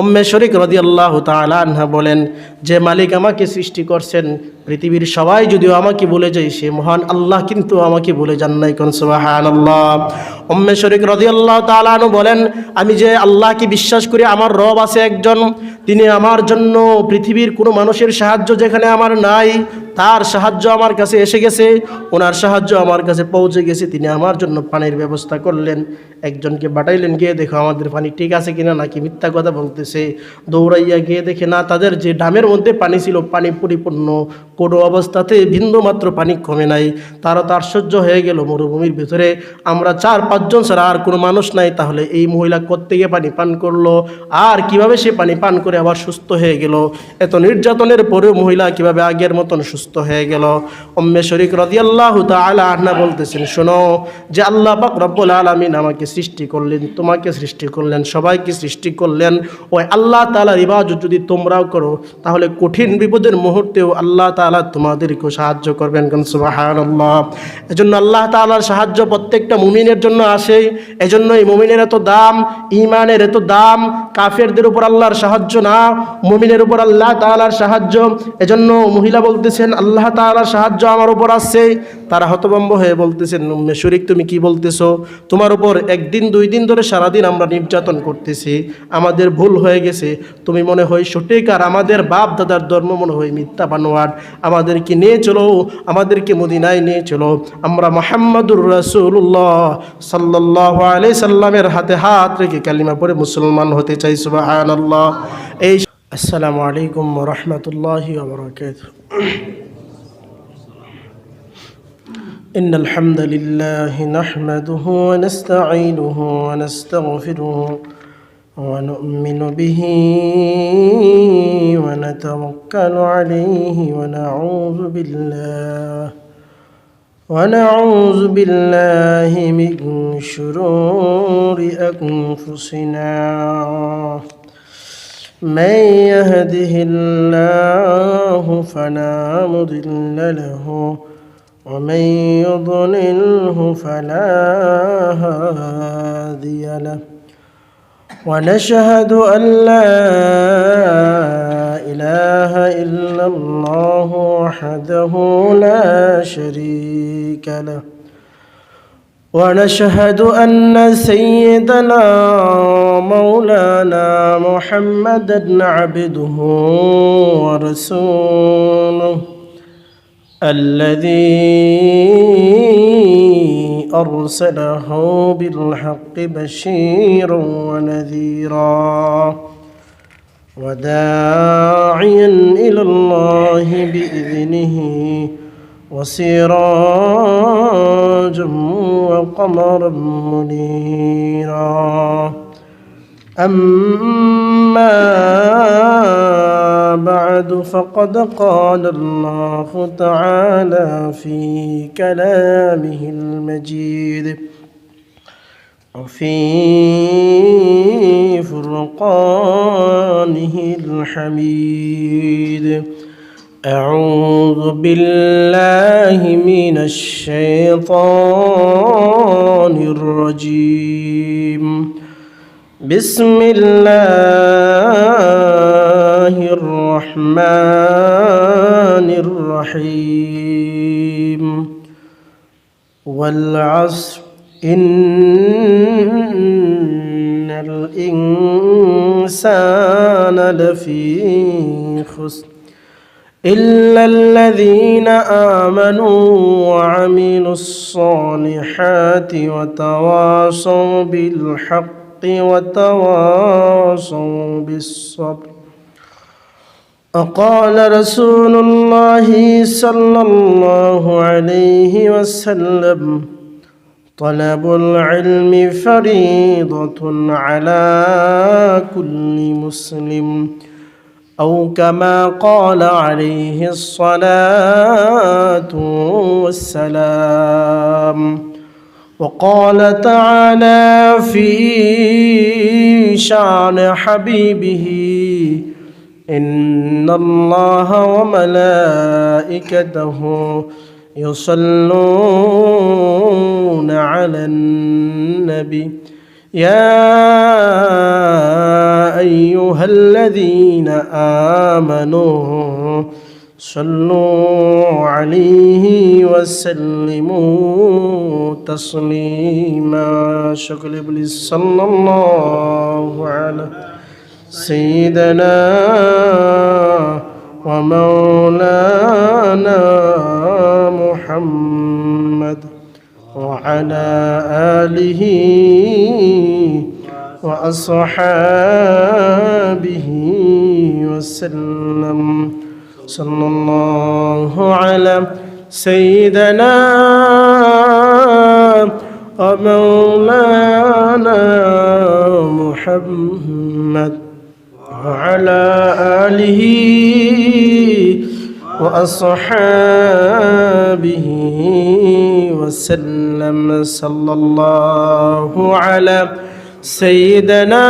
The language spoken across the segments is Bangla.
উম্মে শরীক রাদিয়াল্লাহু তাআলা আনহা বলেন, যে মালিক আমাকে সৃষ্টি করছেন, পৃথিবীর সবাই যদিও আমাকে বলে যায় সে মহান আল্লাহ কিন্তু আমাকে বলে যান নাই। কোন সুবহানাল্লাহ। উম্মে শরীক রাদিয়াল্লাহু তাআলা আনহু বলেন, আমি যে আল্লাহকে বিশ্বাস করি, আমার রব আছে একজন, তিনি আমার জন্য পৃথিবীর কোনো মানুষের সাহায্য যেখানে আমার নাই, তার সাহায্য আমার কাছে এসে গেছে, ওনার সাহায্য আমার কাছে পৌঁছে গেছে। তিনি আমার জন্য পানির ব্যবস্থা করলেন, একজনকে পাঠাইলেন, গিয়ে দেখো আমাদের পানি ঠিক আছে কিনা, নাকি মিথ্যা কথা বলতেছে। দৌড়াইয়া গিয়ে দেখে না, তাদের যে ডামের মধ্যে পানি ছিল পানি পরিপূর্ণ, কোনো অবস্থাতে বিন্দুমাত্র পানি কমে নাই। তারা তো আশ্চর্য হয়ে গেল, মরুভূমির ভিতরে আমরা 4-5 জন ছাড়া আর কোনো মানুষ নাই, তাহলে এই মহিলা কোত্থেকে পানি পান করলো, আর কিভাবে সে পানি পান করে আবার সুস্থ হয়ে গেল? এত নির্যাতনের পরেও মহিলা কিভাবে আগের মতন সুস্থ হয়ে গেল? উম্মে শরীক রাদিয়াল্লাহু তাআলা আনহা বলতেছেন, শোনো, যে আল্লাহ পাক রব্বুল আলামিন আমাকে সৃষ্টি করলেন, তোমাকে সৃষ্টি করলেন, সবাইকে সৃষ্টি করলেন, ওই আল্লাহ তাআলার ইবাদত যদি তোমরাও করো, তাহলে কঠিন বিপদের মুহূর্তেও আল্লাহ তাআলা তোমাদেরকে সাহায্য করবেন। কোন সুবহানাল্লাহ। এজন্য আল্লাহ তাআলার সাহায্য প্রত্যেকটা মুমিনের জন্য আসে। এজন্যই মুমিনের এত দাম, ঈমানের এত দাম। কাফেরদের উপর আল্লাহর সাহায্য না, মুমিনের উপর আল্লাহ তাআলার সাহায্য। এজন্য মহিলা বলতেছেন, আল্লাহ তাআলার সাহায্য আমার উপর আসছে। তারা হতভম্ব হয়ে বলতেছেন, উম্মে শরীক তুমি কি বলতেছো? তোমার উপর 1 দিন 2 দিন ধরে সারাদিন আমরা নির্যাতন করতেছি, আমাদের ভুল হয়ে গেছে, তুমি মনে হয় সঠিক, আর আমাদের বাপ দাদার ধর্ম মনে হয় মিথ্যা বানোয়াট। আমাদেরকে নিয়ে চলো, আমাদেরকে মদিনায় নিয়ে চলো, আমরা মুহাম্মাদুর রাসূলুল্লাহ সাল্লাল্লাহু আলাইহি সাল্লামের হাতে হাত রেখে কালিমা পড়ে মুসলমান হতে চাই। সুবহানাল্লাহ। এই আসসালামু আলাইকুম ওয়া রাহমাতুল্লাহি ওয়া বারাকাতুহু। إن الحمد لله نحمده ونستعينه ونستغفره ونؤمن به ونتوكل عليه ونعوذ بالله من شرور أنفسنا. من يهده الله فلا مضل له ومن يضلله فلا هادي له. ونشهد أن لا إله إلا الله وحده لا شريك له. ونشهد أن سيدنا مولانا محمدا عبده ورسوله الذي أرسله بالحق بشيرا ونذيرا وداعيا إلى الله بإذنه وسراجا وقمرا منيرا. أما بعد فقد قال الله تعالى في كلامه المجيد وفي فرقانه الحميد. أعوذ بالله من الشيطان الرجيم. بسم الله الرحمن الرحيم. والعصر إن الإنسان لفي خسر إلا الذين آمنوا وعملوا الصالحات وتواصوا بالحق وتواصوا بالصبر. وقال رسول الله صلى الله عليه وسلم: طلب العلم فريضة على كل مسلم، أو كما قال عليه الصلاة والسلام. وقال تعالى في شأن حبيبه: إن الله وملائكته يصلون على النبي يا أيها الذين آمنوا صلوا عليه وسلموا تسليما شكل إبليس صلى الله على سيدنا ومولانا محمد وعلى آله وأصحابه وسلم صلى الله على سيدنا ومولانا محمد وعلى آله وأصحابه وسلم صلى الله على سيدنا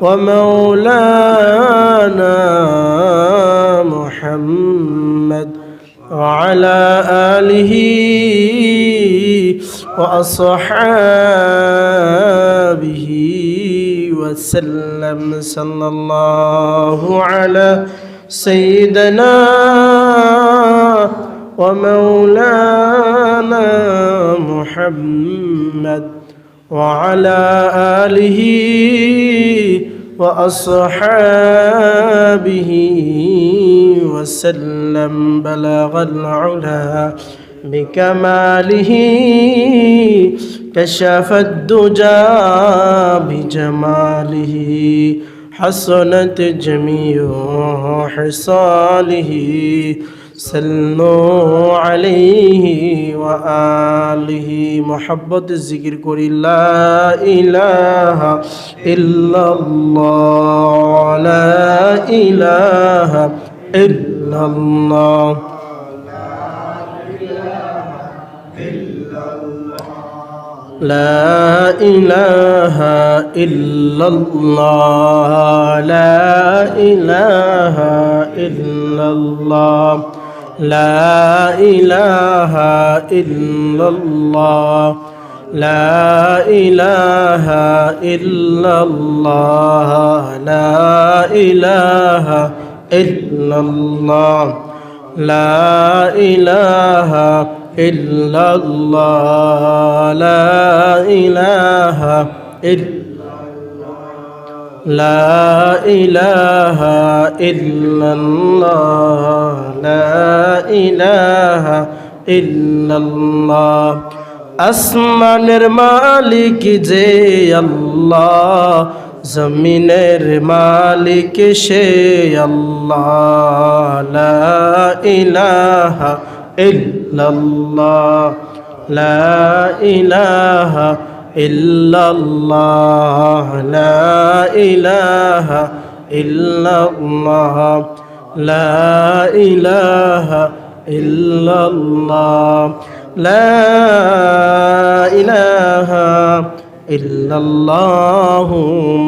ومولانا محمد وعلى آله وأصحابه وسلم صلى الله على سيدنا ومولانا محمد وعلى آله وأصحابه وسلم بلغ العلا بكماله كشف الدجى بجماله حسنت جميع خصاله صلوا عليه وآله محبت الذكر قل لا إله إلا الله لا إله إلا الله لا إله إلا الله لا إله إلا الله لا إله إلا الله لا إله إلا الله لا إله إلا الله لا إله إلا الله لا إله إلا لا إله إلا الله لا إله إلا الله আসমানের মালিক যে আল্লাহ জমিনের মালিক সে আল্লাহ লা ইলাহা ইল্লাল্লাহ লা ইলাহা ইল্লাল্লাহ লা ইলাহা ইল্লাল্লাহ লা ইলাহা ইল্লাল্লাহ লা ইলাহা ইল্লাল্লাহ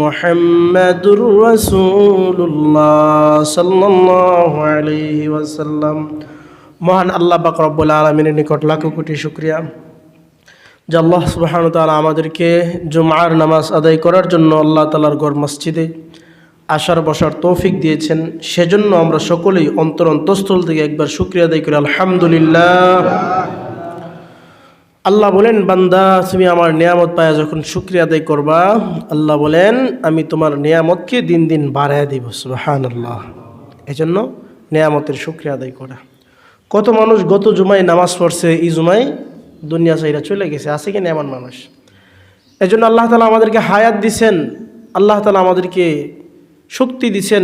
মুহাম্মাদুর রাসূলুল্লাহ সাল্লাল্লাহু আলাইহি ওয়াসাল্লাম। মহান আল্লাহ পাক রব্বুল আলামিনের নিকট লাখো কোটি শুকরিয়া যে আল্লাহ সুবহানাহু ওয়া তাআলা আমাদেরকে জুমআর নামাজ আদায় করার জন্য আল্লাহ তাআলার ঘর মসজিদে আসার বসার তৌফিক দিয়েছেন। সেজন্য আমরা সকলেই অন্তরস্থল থেকে একবার শুকরিয়া আদায় করি আলহামদুলিল্লাহ। আল্লাহ বলেন, বান্দা তুমি আমার নিয়ামত পায়া যখন শুকরিয়া আদায় করবা, আল্লাহ বলেন আমি তোমার নিয়ামতকে দিন দিন বাড়ায় দিব। সুবহানাল্লাহ। এজন্য নিয়ামতের শুকরিয়া আদায় করা। কত মানুষ গত জুমায় নামাজ পড়ছে, এই জুমায় দুনিয়া চাইরা চলে গেছে, আছে কিনা এমন মানুষ? এজন্য আল্লাহ তাআলা আমাদেরকে হায়াত দিছেন, আল্লাহ তাআলা আমাদেরকে শক্তি দিছেন,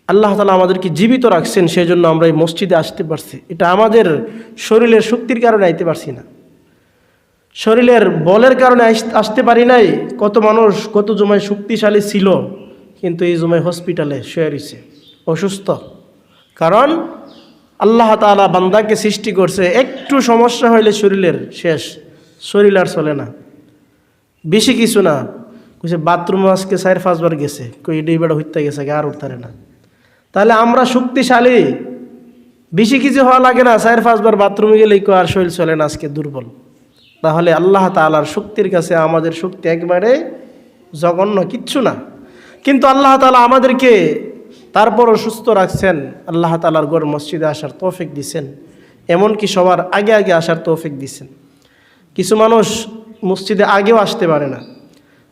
আল্লাহ তাআলা আমাদেরকে জীবিত রাখছেন। সেই জন্য আমরা এই মসজিদে আসতে পারছি। এটা আমাদের শরীরের শক্তির কারণে আইতে পারছি না, শরীরের বলের কারণে আসতে পারি নাই। কত মানুষ কত জুমায় শক্তিশালী ছিল, কিন্তু এই জুমায় হসপিটালে শুয়ে রয়েছে অসুস্থ। কারণ আল্লাহ তাআলা বান্দাকে সৃষ্টি করছে, একটু সমস্যা হইলে শরীরের শেষ, শরীর আর চলে না। বেশি কিছু না, কইছে বাথরুমে আজকে 4-5 বার গেছে, কই এটাই বেড়া হইতে গেছে, আর উঠতে না। তাহলে আমরা শক্তিশালী, বেশি কিছু হওয়া লাগে না, 4-5 বার বাথরুমে গেলেই কো আর শরীর চলে না, আজকে দুর্বল। তাহলে আল্লাহ তাআলার শক্তির কাছে আমাদের শক্তি একবারে জঘন্য, কিচ্ছু না। কিন্তু আল্লাহ তাআলা আমাদেরকে তারপরও সুস্থ রাখছেন, আল্লাহ তাআলার ঘর মসজিদে আসার তৌফিক দিছেন, এমনকি সবার আগে আগে আসার তৌফিক দিছেন। কিছু মানুষ মসজিদে আগেও আসতে পারে না,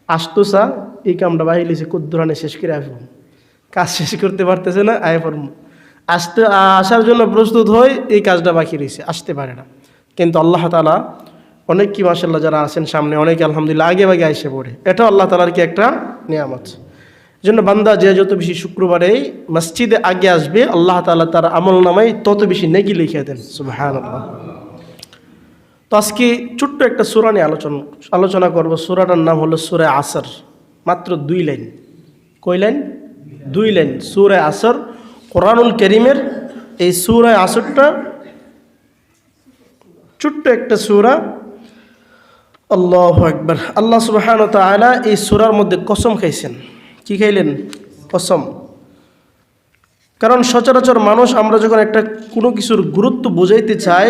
আসতো চা এই কামটা বাহিলিছে কুদ্দুরানে শেষ করে আসবো, কাজ শেষ করতে পারতেছে না, আয় পড়ব আসার জন্য প্রস্তুত হয়ে এই কাজটা বাকি রয়েছে, আসতে পারে না। কিন্তু আল্লাহ তাআলা অনেক কি মাশাআল্লাহ যারা আছেন সামনে, অনেকে আলহামদুলিল্লাহ আগে ভাগে এসে পড়ে, এটাও আল্লাহ তাআলার কি একটা নিয়ামত। এই জন্য বান্দা যে যত বেশি শুক্রবারে মসজিদে আগে আসবে, আল্লাহ তাআলা তার আমল নামায় তত বেশি নেকি লিখে দেন। সুবহানাল্লাহ। তো আজকে ছোট্ট একটা সূরা নিয়ে আলোচনা করব। সূরাটার নাম হলো সূরা আসর, মাত্র 2 লাইন। কয় লাইন? 2 লাইন। সূরা আসর কোরআনুল কারীমের এই সূরা আসরটা ছোট্ট একটা সূরা। আল্লাহু আকবার। আল্লাহ সুবহানাহু ওয়া তাআলা এই সূরার মধ্যে কসম খাইছেন। কি খাইলেন? কসম। কারণ সচরাচর মানুষ আমরা যখন একটা কোনো কিছুর গুরুত্ব বোঝাইতে চাই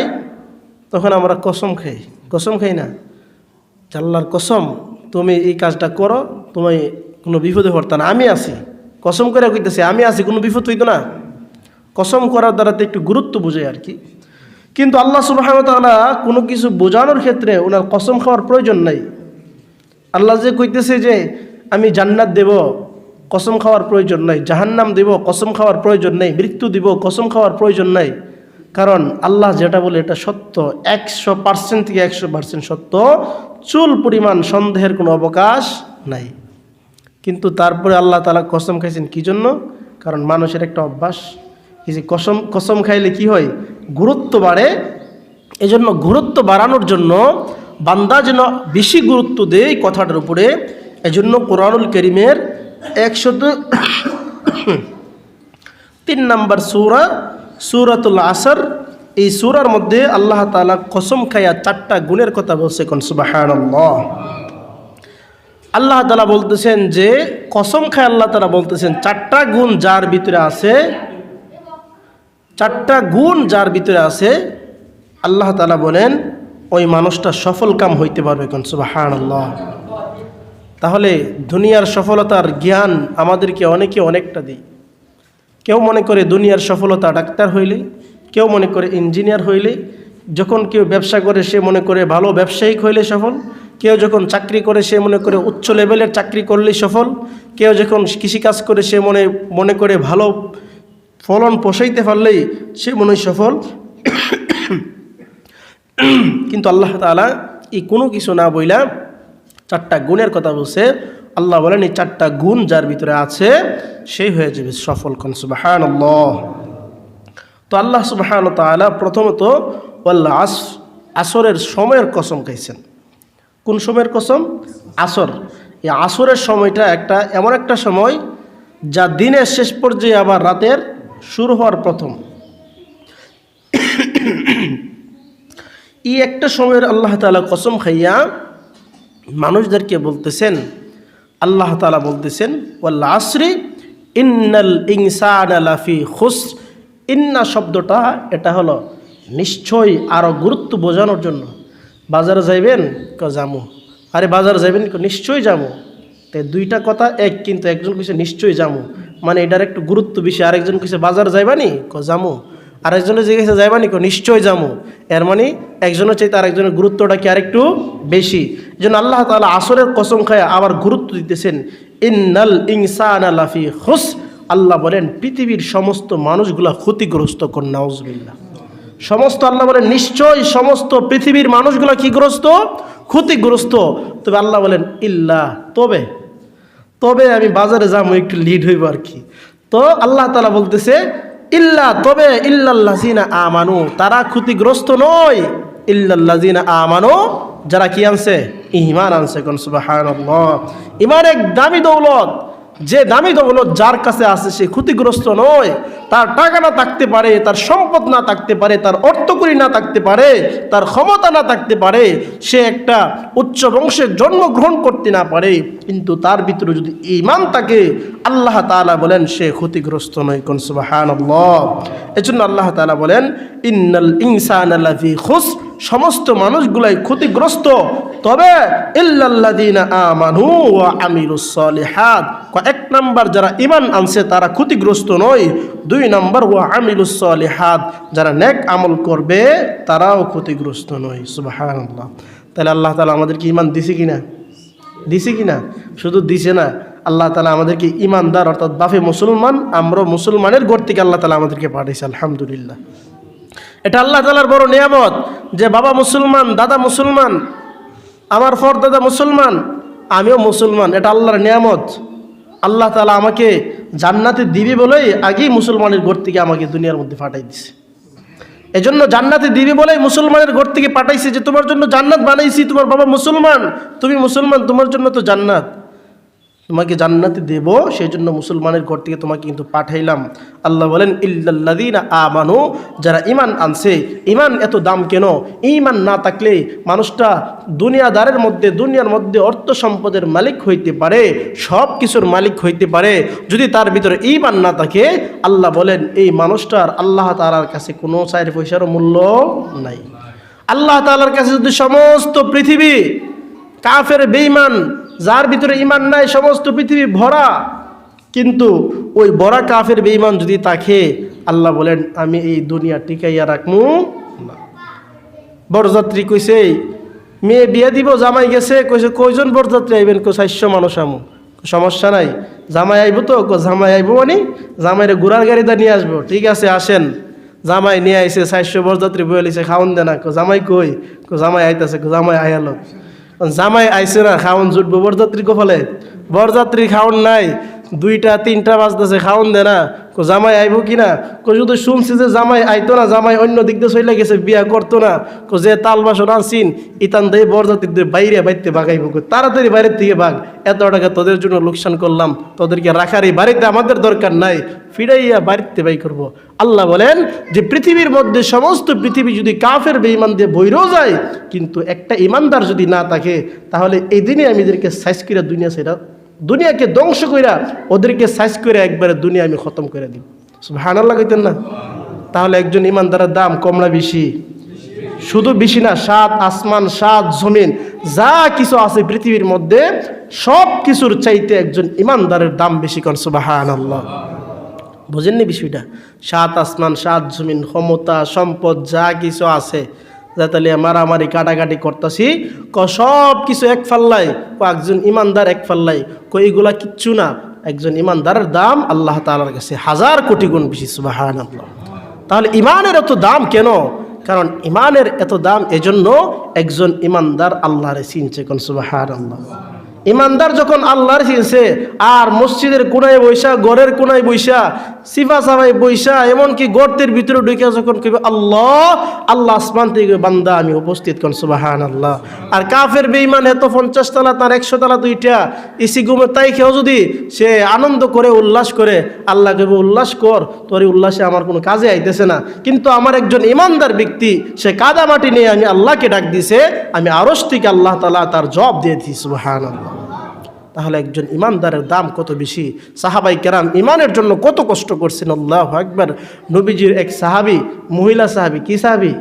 তখন আমরা কসম খাই। কসম খাই না? আল্লাহর কসম তুমি এই কাজটা করো, তুমি কোনো বিপদে পড়তা না, আমি আছি। কসম করে কইতেছে আমি আছি, কোনো বিপদ হইতো না। কসম করার দ্বারা তো একটু গুরুত্ব বোঝায় আর কি। কিন্তু আল্লাহ সুবহানাহু ওয়া তাআলা কোনো কিছু বোঝানোর ক্ষেত্রে ওনার কসম খাওয়ার প্রয়োজন নাই। আল্লাহ যে কইতেছে যে আমি জান্নাত দেব, কসম খাওয়ার প্রয়োজন নাই। জাহান্নাম দেব, কসম খাওয়ার প্রয়োজন নাই। মৃত্যু দিব, কসম খাওয়ার প্রয়োজন নাই। কারণ আল্লাহ যেটা বলে এটা সত্য, 100% থেকে 100% সত্য, চুল পরিমাণ সন্দেহের কোনো অবকাশ নাই। কিন্তু তারপরে আল্লাহ তাআলা কসম খাইছেন কি জন্য? কারণ মানুষের একটা অভ্যাস, এই যে কসম খাইলে কি হয়? গুরুত্ব বাড়ে। এজন্য গুরুত্ব বাড়ানোর জন্য বান্দা যেন বেশি গুরুত্ব দেয় এই কথাটার উপরে, এজন্য কোরআনুল কারীমের 103 নম্বর সূরা সূরাতুল আসর, এই সূরার মধ্যে আল্লাহ তাআলা কসম খায়া 4টা গুণের কথা বলছে। কোন সুবহানাল্লাহ। আল্লাহ তাআলা বলতেছেন যে কসম খায় আল্লাহ তাআলা বলতেছেন 4টা গুণ যার ভিতরে আছে, 4টা গুণ যার ভিতরে আছে, আল্লাহ তাআলা বলেন ওই মানুষটা সফল কাম হইতে পারবে। কোন সুবহানাল্লাহ। তাহলে দুনিয়ার সফলতার জ্ঞান আমাদেরকে অনেকে অনেকটা দিই। কেউ মনে করে দুনিয়ার সফলতা ডাক্তার হইলে, কেউ মনে করে ইঞ্জিনিয়ার হইলে, যখন কেউ ব্যবসা করে সে মনে করে ভালো ব্যবসায়িক হইলে সফল, কেউ যখন চাকরি করে সে মনে করে উচ্চ লেভেলের চাকরি করলেই সফল, কেউ যখন কৃষিকাজ করে সে মনে করে ভালো ফলন পোষাইতে পারলেই সে মনে হয় সফল। কিন্তু আল্লাহ তাআলা এই কোনো কিছু না বইলা 4টা গুণের কথা বলছে। আল্লাহ বলেন এই 4টা গুণ যার ভিতরে আছে সেই হয়ে যাবে সফল। কোন সুবহানাল্লাহ। তো আল্লাহ সুবহানাহু ওয়া তাআলা প্রথমত আসরের সময়ের কসম খাইছেন। কোন সময়ের কসম? আসর। এই আসরের সময়টা এমন একটা সময় যা দিনের শেষ পর্যায়ে আবার রাতের শুরু হওয়ার প্রথম। এই একটা সময়ের আল্লাহ তাআলা কসম খাইয়া মানুষদেরকে বলতেছেন, আল্লাহ তাআলা বলতেছেন ওয়াল আসরি ইন্নাল ইনসানা লাফি খুসর। ইন্না শব্দটা এটা হলো নিশ্চয়ই আরও গুরুত্ব বোঝানোর জন্য। বাজারে যাইবেন? যামু। আরে বাজারে যাইবেন? নিশ্চয়ই যামু। তাই 2টা কথা এক, কিন্তু একজন কইছে নিশ্চয়ই যামু, মানে এটার একটু গুরুত্ব বেশি। আরেকজন কইছে বাজার যাইবানি? যামু। আরেকজনে জিজ্ঞেসে যাইবানি? নিশ্চয়ই যামু। এর মানে একজনের চাইতে আরেকজনের গুরুত্বটা কি আরেকটু বেশি। এই জন্য আল্লাহ তাআলা আসরের কসম খায় আবার গুরুত্ব দিতেছেন ইন্নাল ইনসানা লাফি খুসর। আল্লাহ বলেন পৃথিবীর সমস্ত মানুষগুলা ক্ষতিগ্রস্ত। কোন নাউজুবিল্লাহ। সমস্ত আল্লাহ বলেন নিশ্চয় সমস্ত পৃথিবীর মানুষগুলা কি গ্রস্ত? ক্ষতিগ্রস্ত। তবে আল্লাহ বলেন ইল্লা, তবে আমি বাজারে যাবো, একটু লিড হইব আর কি। তো আল্লাহ তাআলা বলতেছে ইল্লা, তবে ইল্লাল্লাযিনা আমানু, তারা ক্ষতিগ্রস্ত নয়। ইল্লাল্লাযিনা আমানু, যারা কি আনছে? ঈমান আনছে। কোন সুবহানাল্লাহ। ঈমান এক দামি দৌলত, যে দামি দৌলত যার কাছে আছে সে ক্ষতিগ্রস্ত নয়। তার টাকা না থাকতে পারে, তার সম্পদ না থাকতে পারে, তার অর্থকড়ি না থাকতে পারে, তার ক্ষমতা না থাকতে পারে, সে একটা উচ্চ বংশে জন্মগ্রহণ করতে না পারে, কিন্তু তার ভিতরে যদি ঈমান থাকে আল্লাহ তাআলা বলেন সে ক্ষতিগ্রস্ত নয়। কোন সুবহানাল্লাহ। এজন্য আল্লাহ তাআলা বলেন ইন্নাল ইনসানা লাফি খুসর, সমস্ত মানুষগুলাই ক্ষতিগ্রস্ত, তবে ইল্লাল্লাযীনা আমানু ওয়া আমিলুস সলিহাত, এক নাম্বার যারা ঈমান আনছে তারা ক্ষতিগ্রস্ত নয়, 2 নাম্বার ওয়া আমিলুস সলিহাত, যারা নেক আমল করবে তারাও ক্ষতিগ্রস্ত নয়। সুবহানাল্লাহ। তাহলে আল্লাহ তাআলা আমাদেরকে ঈমান দিছে কিনা? দিছে কিনা? শুধু দিছে না, আল্লাহ তাআলা আমাদেরকে ঈমানদার অর্থাৎ বাফে মুসলমান, আমরা মুসলমানের ঘর থেকে আল্লাহ তাআলা আমাদেরকে পাঠাইছে। আলহামদুলিল্লাহ, এটা আল্লাহ তাআলার বড় নিয়ামত যে বাবা মুসলমান, দাদা মুসলমান, আমার দাদা মুসলমান, আমিও মুসলমান। এটা আল্লাহর নিয়ামত। আল্লাহ তাআলা আমাকে জান্নাতে দিবে বলেই আগেই মুসলমানের ঘর থেকে আমাকে দুনিয়ার মধ্যে পাঠাই দিছে। এজন্য জান্নাতে দিবে বলেই মুসলমানের ঘর থেকে পাঠাইছে, যে তোমার জন্য জান্নাত বানাইছি, তোমার বাবা মুসলমান, তুমি মুসলমান, তোমার জন্য তো জান্নাত, তোমাকে জান্নাতে দেব, সেই জন্য মুসলমানের ঘর থেকে তোমাকে কিন্তু পাঠাইলাম। আল্লাহ বলেন ইল্লাল্লাযীনা আমানু, যারা ঈমান আনছে। ঈমান এত দাম কেন? ঈমান না থাকলে মানুষটা দুনিয়ার মধ্যে অর্থ সম্পদের মালিক হইতে পারে, সব কিছুর মালিক হইতে পারে, যদি তার ভিতরে ঈমান না থাকে আল্লাহ বলেন এই মানুষটার আল্লাহ তাআলার কাছে কোনো 4 পয়সারও মূল্য নাই। আল্লাহ তাআলার কাছে যদি সমস্ত পৃথিবী কাফের বেঈমান, যার ভিতরে ঈমান নাই, সমস্ত পৃথিবী ভরা, কিন্তু ওই ভরা কাফের বেঈমান যদি থাকে, আল্লাহ বলেন আমি এই দুনিয়া টিকাইয়া রাখমু না। বরযাত্রী কইছে মেয়ে বিয়ে দিব, জামাই গেছে, কইছে কয়জন বরযাত্রী আইবেন? 400 মানুষ আমু। সমস্যা নাই, জামাই আইব তো? জামাই আইব মানে জামাইরে ঘোড়ার গাড়িতে নিয়ে আসবো। ঠিক আছে আসেন। জামাই নিয়ে আইছে, 400 বরযাত্রী বয়ে লিছে, খাওন দে না। জামাই কই? জামাই আইতাছে। জামাই আয়ালো, জামাই আইছে না, খাওন জুটবো বরযাত্রী কপালে? বরযাত্রী খাওন নাই, 2টা 3টা বাজতেছে, খাওন দে না। জামাই আইব কিনা? শুধু শুনছি যে জামাই আইতো না, জামাই অন্য দিক দিয়ে চলে গেছে, বিয়া করতো না। যে তাল বাসন আনছিন ইতান দিয়ে বরযাত্রীদের বাইরে বাইতে বাগাইব, তাড়াতাড়ি বাইরের থেকে ভাগ, এত টাকা তোদের জন্য লোকসান করলাম, তোদেরকে রাখার এই বাড়িতে আমাদের দরকার নাই, ফিরাইয়া বাড়িতে বাই করব। আল্লাহ বলেন যে পৃথিবীর মধ্যে সমস্ত পৃথিবী যদি কাফের বেঈমান দিয়ে বইরেও যায়, কিন্তু একটা ইমানদার যদি না থাকে, তাহলে এই দিনে আমি এদেরকে সাইজ করে দুনিয়াকে ধ্বংস কইরা ওদেরকে সাইজ করে একবারে দুনিয়া আমি খতম করে দিব। সুবহানাল্লাহ কইতেন না? তাহলে একজন ইমানদারের দাম কম না বেশি? শুধু বেশি না, 7 আসমান 7 জমিন যা কিছু আছে পৃথিবীর মধ্যে সব কিছুর চাইতে একজন ইমানদারের দাম বেশি। কোন সুবহানাল্লাহ। বুঝেননি বিষয়টা? 7 আসমান 7 জমিন, ক্ষমতা সম্পদ যা কিছু আছে, যাতে মারামারি কাটাকাটি করতেছি, সব কিছু এক ফাল্লাই, একজন ইমানদার এক ফাল্লাই, এগুলা কিচ্ছু না। একজন ইমানদারের দাম আল্লাহ তাআলার কাছে 1000 কোটি গুণ বেশি। সুবহানাল্লাহ। তাহলে ইমানের এত দাম কেন? কারণ ইমানের এত দাম এজন্য একজন ইমানদার আল্লাহরে চিনছে। কোন সুবহানাল্লাহ। ইমানদার যখন আল্লাহর চিনছে, আর মসজিদের কোনায় বৈশা, ঘরের কোনায় বৈশা, সিফা সাফাই বৈশা, এমনকি গর্তের ভিতরে ঢুকে যখন কইবে আল্লাহ, আল্লাহ আসমান থেকে বান্দা আমি উপস্থিত। কোন সুবহানাল্লাহ। আর কাফের বেঈমান এত 50 তলা, তার 100 তলা 2টা এসি ঘুমে, তাই খেয়েও যদি সে আনন্দ করে উল্লাস করে, আল্লাহ কইবে উল্লাস কর, তোর এই উল্লাসে আমার কোনো কাজে আইতেছে না। কিন্তু আমার একজন ইমানদার ব্যক্তি, সে কাদা মাটি নিয়ে আমি আল্লাহকে ডাক দিছে, আমি আরশ থেকে আল্লাহ তাআলা তার জবাব দিয়ে দিই। সুবহানাল্লাহ। তাহলে একজন ইমানদারের দাম কত বেশি। সাহাবাই কেরাম ইমানের জন্য কত কষ্ট করছেন। আল্লাহু আকবার। নবীজির এক সাহাবী, মহিলা সাহাবী, কি সাহাবী?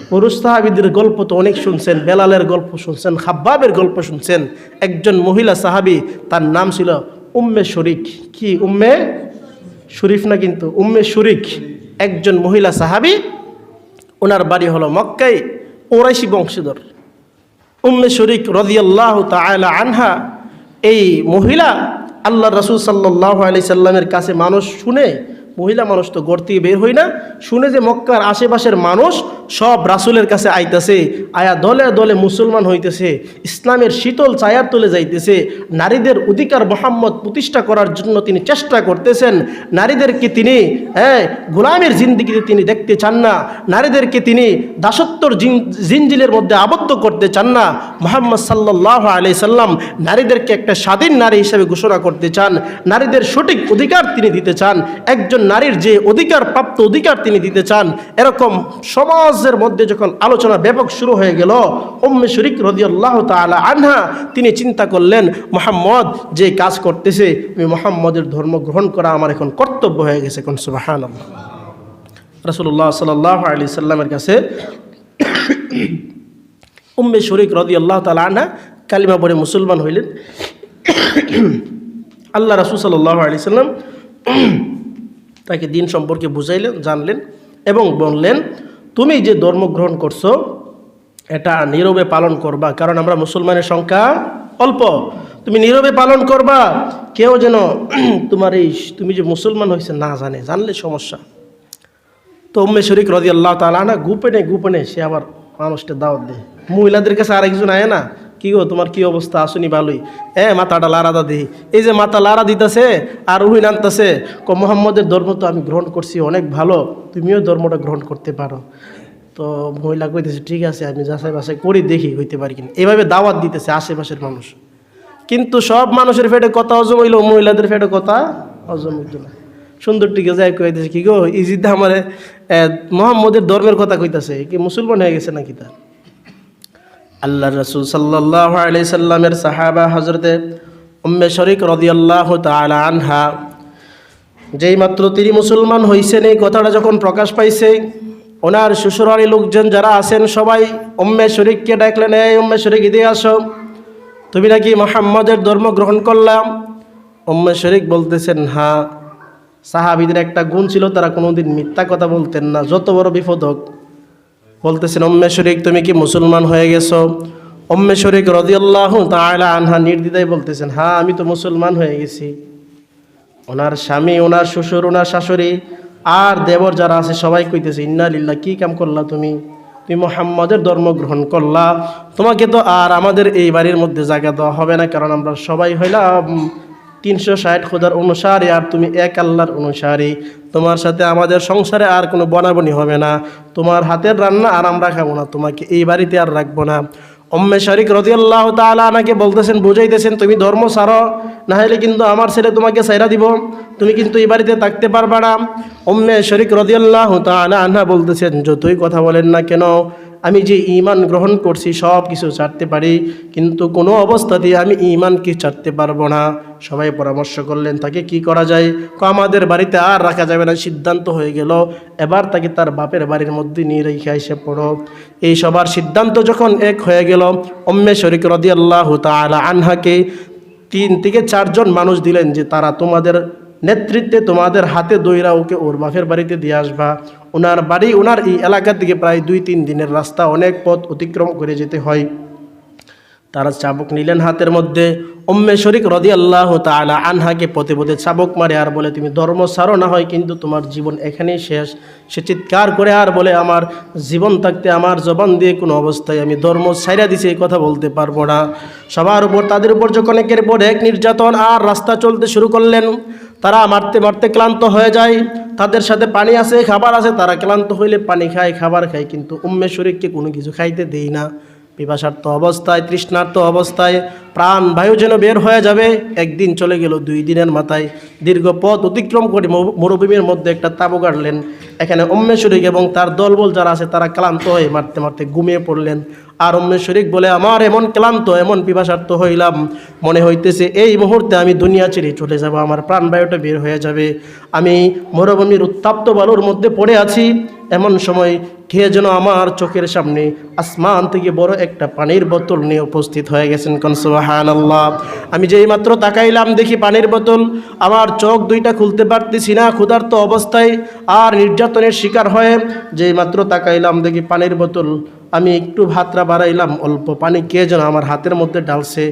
পুরুষ সাহাবীদের গল্প তো অনেক শুনছেন, বেলালের গল্প শুনছেন, খাব্বাবের গল্প শুনছেন। একজন মহিলা সাহাবী, তার নাম ছিল উম্মে শরিক। কি উম্মে শরীফ না, কিন্তু উম্মে শরিক, একজন মহিলা সাহাবী। ওনার বাড়ি হলো মক্কায়, কুরাইশি বংশধর। উম্মে শরিক রাদিয়াল্লাহু তাআলা আনহা, এই মহিলা আল্লাহ রাসূল সাল্লাল্লাহু আলাইহি সাল্লামের কাছে মানুষ শুনে, মহিলা মানুষ তো ঘর থেকে বের হয় না, শুনে যে মক্কার আশেপাশের মানুষ সব রাসূলের কাছে আইতেছে, আয়া দলে দলে মুসলমান হইতেছে, ইসলামের শীতল ছায়ার তলে যাইতেছে, নারীদের অধিকার মুহাম্মদ প্রতিষ্ঠা করার জন্য তিনি চেষ্টা করতেছেন, নারীদেরকে তিনি গোলামের জিন্দেগিতে তিনি দেখতে চান না, নারীদেরকে তিনি দাসত্বর জিনজিলের মধ্যে আবদ্ধ করতে চান না। মুহাম্মদ সাল্লাল্লাহু আলাইহি সাল্লাম নারীদেরকে একটা স্বাধীন নারী হিসেবে ঘোষণা করতে চান, নারীদের সঠিক অধিকার তিনি দিতে চান, একজন নারীর যে অধিকার, প্রাপ্ত অধিকার তিনি দিতে চান। এরকম সমাজের মধ্যে যখন আলোচনা ব্যাপক শুরু হয়ে গেল, উম্মে শরিক রাদিয়াল্লাহু তাআলা আনহা তিনি চিন্তা করলেন, মুহাম্মদ যে কাজ করতেছে, আমি মুহাম্মদের ধর্ম গ্রহণ করা আমার এখন কর্তব্য হয়ে গেছে। কোন সুবহানাল্লাহ। রাসূলুল্লাহ সাল্লাল্লাহু আলাইহি সাল্লামের কাছে উম্মে শরীক রাদিয়াল্লাহু তাআলা আনহা কালিমা পড়ে মুসলমান হইলেন। আল্লাহ রাসূল সাল্লাল্লাহু আলাইহি সাল্লাম তাকে দিন সম্পর্কে বুঝাইলেন, জানলেন এবং বললেন, তুমি যে ধর্ম গ্রহণ করছো এটা নীরবে পালন করবা, কারণ আমরা মুসলমানের সংখ্যা অল্প। তুমি নীরবে পালন করবা, কেউ যেন তোমার এই তুমি যে মুসলমান হয়েছে না জানে, জানলে সমস্যা। তো উম্মে শরীক রাদিয়াল্লাহু তাআলা আনহা গোপনে সে আবার মানুষকে দাওয়াত দেয়। মহিলাদের কাছে আরেকজন আয় না, কি গো তোমার কি অবস্থা, আসুনি ভালোই, মাথাটা লাড়া দিই। এই যে মাথা লাড়া দিতেছে আর উহি নানতেছে, মুহাম্মদের ধর্ম তো আমি গ্রহণ করছি, অনেক ভালো, তুমিও ধর্মটা গ্রহণ করতে পারো। তো মহিলা কইতেছে ঠিক আছে, আমি যাচাই বাছাই করি, দেখি হইতে পারি কিনা। এভাবে দাওয়াত দিতেছে আশেপাশের মানুষ, কিন্তু সব মানুষের পেটে কথা হজম হইল, মহিলাদের পেটে কথা হজম হইত না। সুন্দর টিকে যায় কইতেছে, কি গো ইজিদা আমার মুহাম্মদের ধর্মের কথা কইতাছে, কি মুসলমান হয়ে গেছে নাকি তার? আল্লাহ রাসূল সাল্লাল্লাহু আলাইহি সাল্লামের সাহাবা হযরতে উম্মে শরীক রাদিয়াল্লাহু তাআলা আনহা যেই মাত্র তিনি মুসলমান হইছেন, এই কথাটা যখন প্রকাশ পাইছে, ওনার শ্বশুরালী লোকজন যারা আছেন সবাই উম্মে শরীককে ডাকলেন, এই উম্মে শরীক এদিকে আসো, তুমি নাকি মুহাম্মদের ধর্ম গ্রহণ করলাম? উম্মে শরীক বলতেছেন হ্যাঁ। সাহাবীদের একটা গুণ ছিল, তারা কোনোদিন মিথ্যা কথা বলতেন না, যত বড় বিপদ হোক। বলতেছেন উম্মে শরীক তুমি কি মুসলমান হয়ে গেছো? উম্মে শরীক রাদিয়াল্লাহু তাআলা আনহা নির্দ্বিধায় বলতেছেন হ্যাঁ, আমি তো মুসলমান হয়ে গেছি। ওনার স্বামী, ওনার শ্বশুর, ওনার শাশুড়ি আর দেবর যারা আছে সবাই কইতেছে ইন্না লিল্লাহ, কি কাম করলা তুমি? তুমি মুহাম্মদের ধর্ম গ্রহণ করলা, তোমাকে তো আর আমাদের এই বাড়ির মধ্যে জায়গা দেওয়া হবে না, কারণ আমরা সবাই হইলাম 360 খোদার অনুসারী আর তুমি এক আল্লাহর অনুসারী। তোমার সাথে আমাদের সংসারে আর কোনো বনাবনি হবে না, তোমার হাতের রান্না আর আমরা খাবো না, তোমাকে এই বাড়িতে আর রাখবো না। উম্মে শরীক রাদিয়াল্লাহু তাআলা আনহাকে বলতেছেন, বুঝাইতেছেন তুমি ধর্ম ছাড়ো, না হলে কিন্তু আমার ছেলে তোমাকে ছাইরা দিব, তুমি কিন্তু এই বাড়িতে থাকতে পারবা না। উম্মে শরীক রাদিয়াল্লাহু তাআলা আনহা বলতেছেন, যতই কথা বলেন না কেন, আমি যে ঈমান গ্রহণ করছি সব কিছু ছাড়তে পারি, কিন্তু কোনো অবস্থাতেই আমি ঈমানকে ছাড়তে পারবো না। সবাই পরামর্শ করলেন তাকে কি করা যায়। আমাদের বাড়িতে আর রাখা যাবে না, সিদ্ধান্ত হয়ে গেল এবার তাকে তার বাপের বাড়ির মধ্যে নিয়ে রেখে এসে পড়ো। এই সবার সিদ্ধান্ত যখন এক হয়ে গেল, উম্মে শরীক রাদিয়াল্লাহু তাআলা আনহাকে 3 থেকে 4 জন মানুষ দিলেন যে তারা তোমাদের নেতৃত্বে, তোমাদের হাতে দইরা ওকে ওর বাপের বাড়িতে দিয়ে আসবা। ওনার বাড়ি ওনার এই এলাকা থেকে প্রায় 2-3 দিনের রাস্তা, অনেক পথ অতিক্রম করে যেতে হয়। তারা চাবুক নিলেন হাতের মধ্যে। উম্মে শরীক রাদিয়াল্লাহু তাআলা আনহাকে পথে পথে চাবুক মারে আর বলে, তুমি ধর্ম ছাড়ো, না হয় কিন্তু তোমার জীবন এখানেই শেষ। সে চিৎকার করে আর বলে, আমার জীবন থাকতে আমার জবান দিয়ে কোনো অবস্থায় আমি ধর্ম ছাইরা দিছি এই কথা বলতে পারবো না। সবার উপর, তাদের উপর যখন একের পর এক নির্যাতন আর রাস্তা চলতে শুরু করলেন, তারা মারতে মারতে ক্লান্ত হয়ে যায়। তাদের সাথে পানি আছে, খাবার আছে, তারা ক্লান্ত হইলে পানি খায়, খাবার খায়, কিন্তু উম্মে শরীককে কোনো কিছু খাইতে দেই না। পিপাসার্থ অবস্থায়, তৃষ্ণার্ত অবস্থায় প্রাণ বায়ু যেন বের হয়ে যাবে। একদিন চলে গেল, 2 দিনের মাথায় দীর্ঘ পথ অতিক্রম করে মরুভূমির মধ্যে একটা তাঁবু গাড়লেন। এখানে উম্মে শরীক এবং তার দলবল যারা আছে তারা ক্লান্ত হয়ে মারতে মারতে ঘুমিয়ে পড়লেন। আর উম্মে শরীক বলে, আমার এমন ক্লান্ত, এমন পিপাসার্থ হইলাম, মনে হইতেছে এই মুহূর্তে আমি দুনিয়া ছেড়ে চলে যাব, আমার প্রাণবায়ুটা বের হয়ে যাবে। আমি মরুভূমির উত্তাপ্ত বালুর মধ্যে পড়ে আছি। এমন সময় কে যেন আমার চোখের সামনে আসমান থেকে বড় একটা পানির বোতল নিয়ে উপস্থিত হয়ে গেছেন। কোন সুবহানাল্লাহ। আমি যেই মাত্র তাকাইলাম, দেখি পানির বোতল। আমার চোখ 2টা খুলতে পারতেছি না ক্ষুধার্ত অবস্থায় আর নির্যাতনের শিকার হয়ে। যেই মাত্র তাকাইলাম, দেখি পানির বোতল। আমি একটু ভাতটা বাড়াইলাম, অল্প পানি কে যেন আমার হাতের মধ্যে ঢালছে।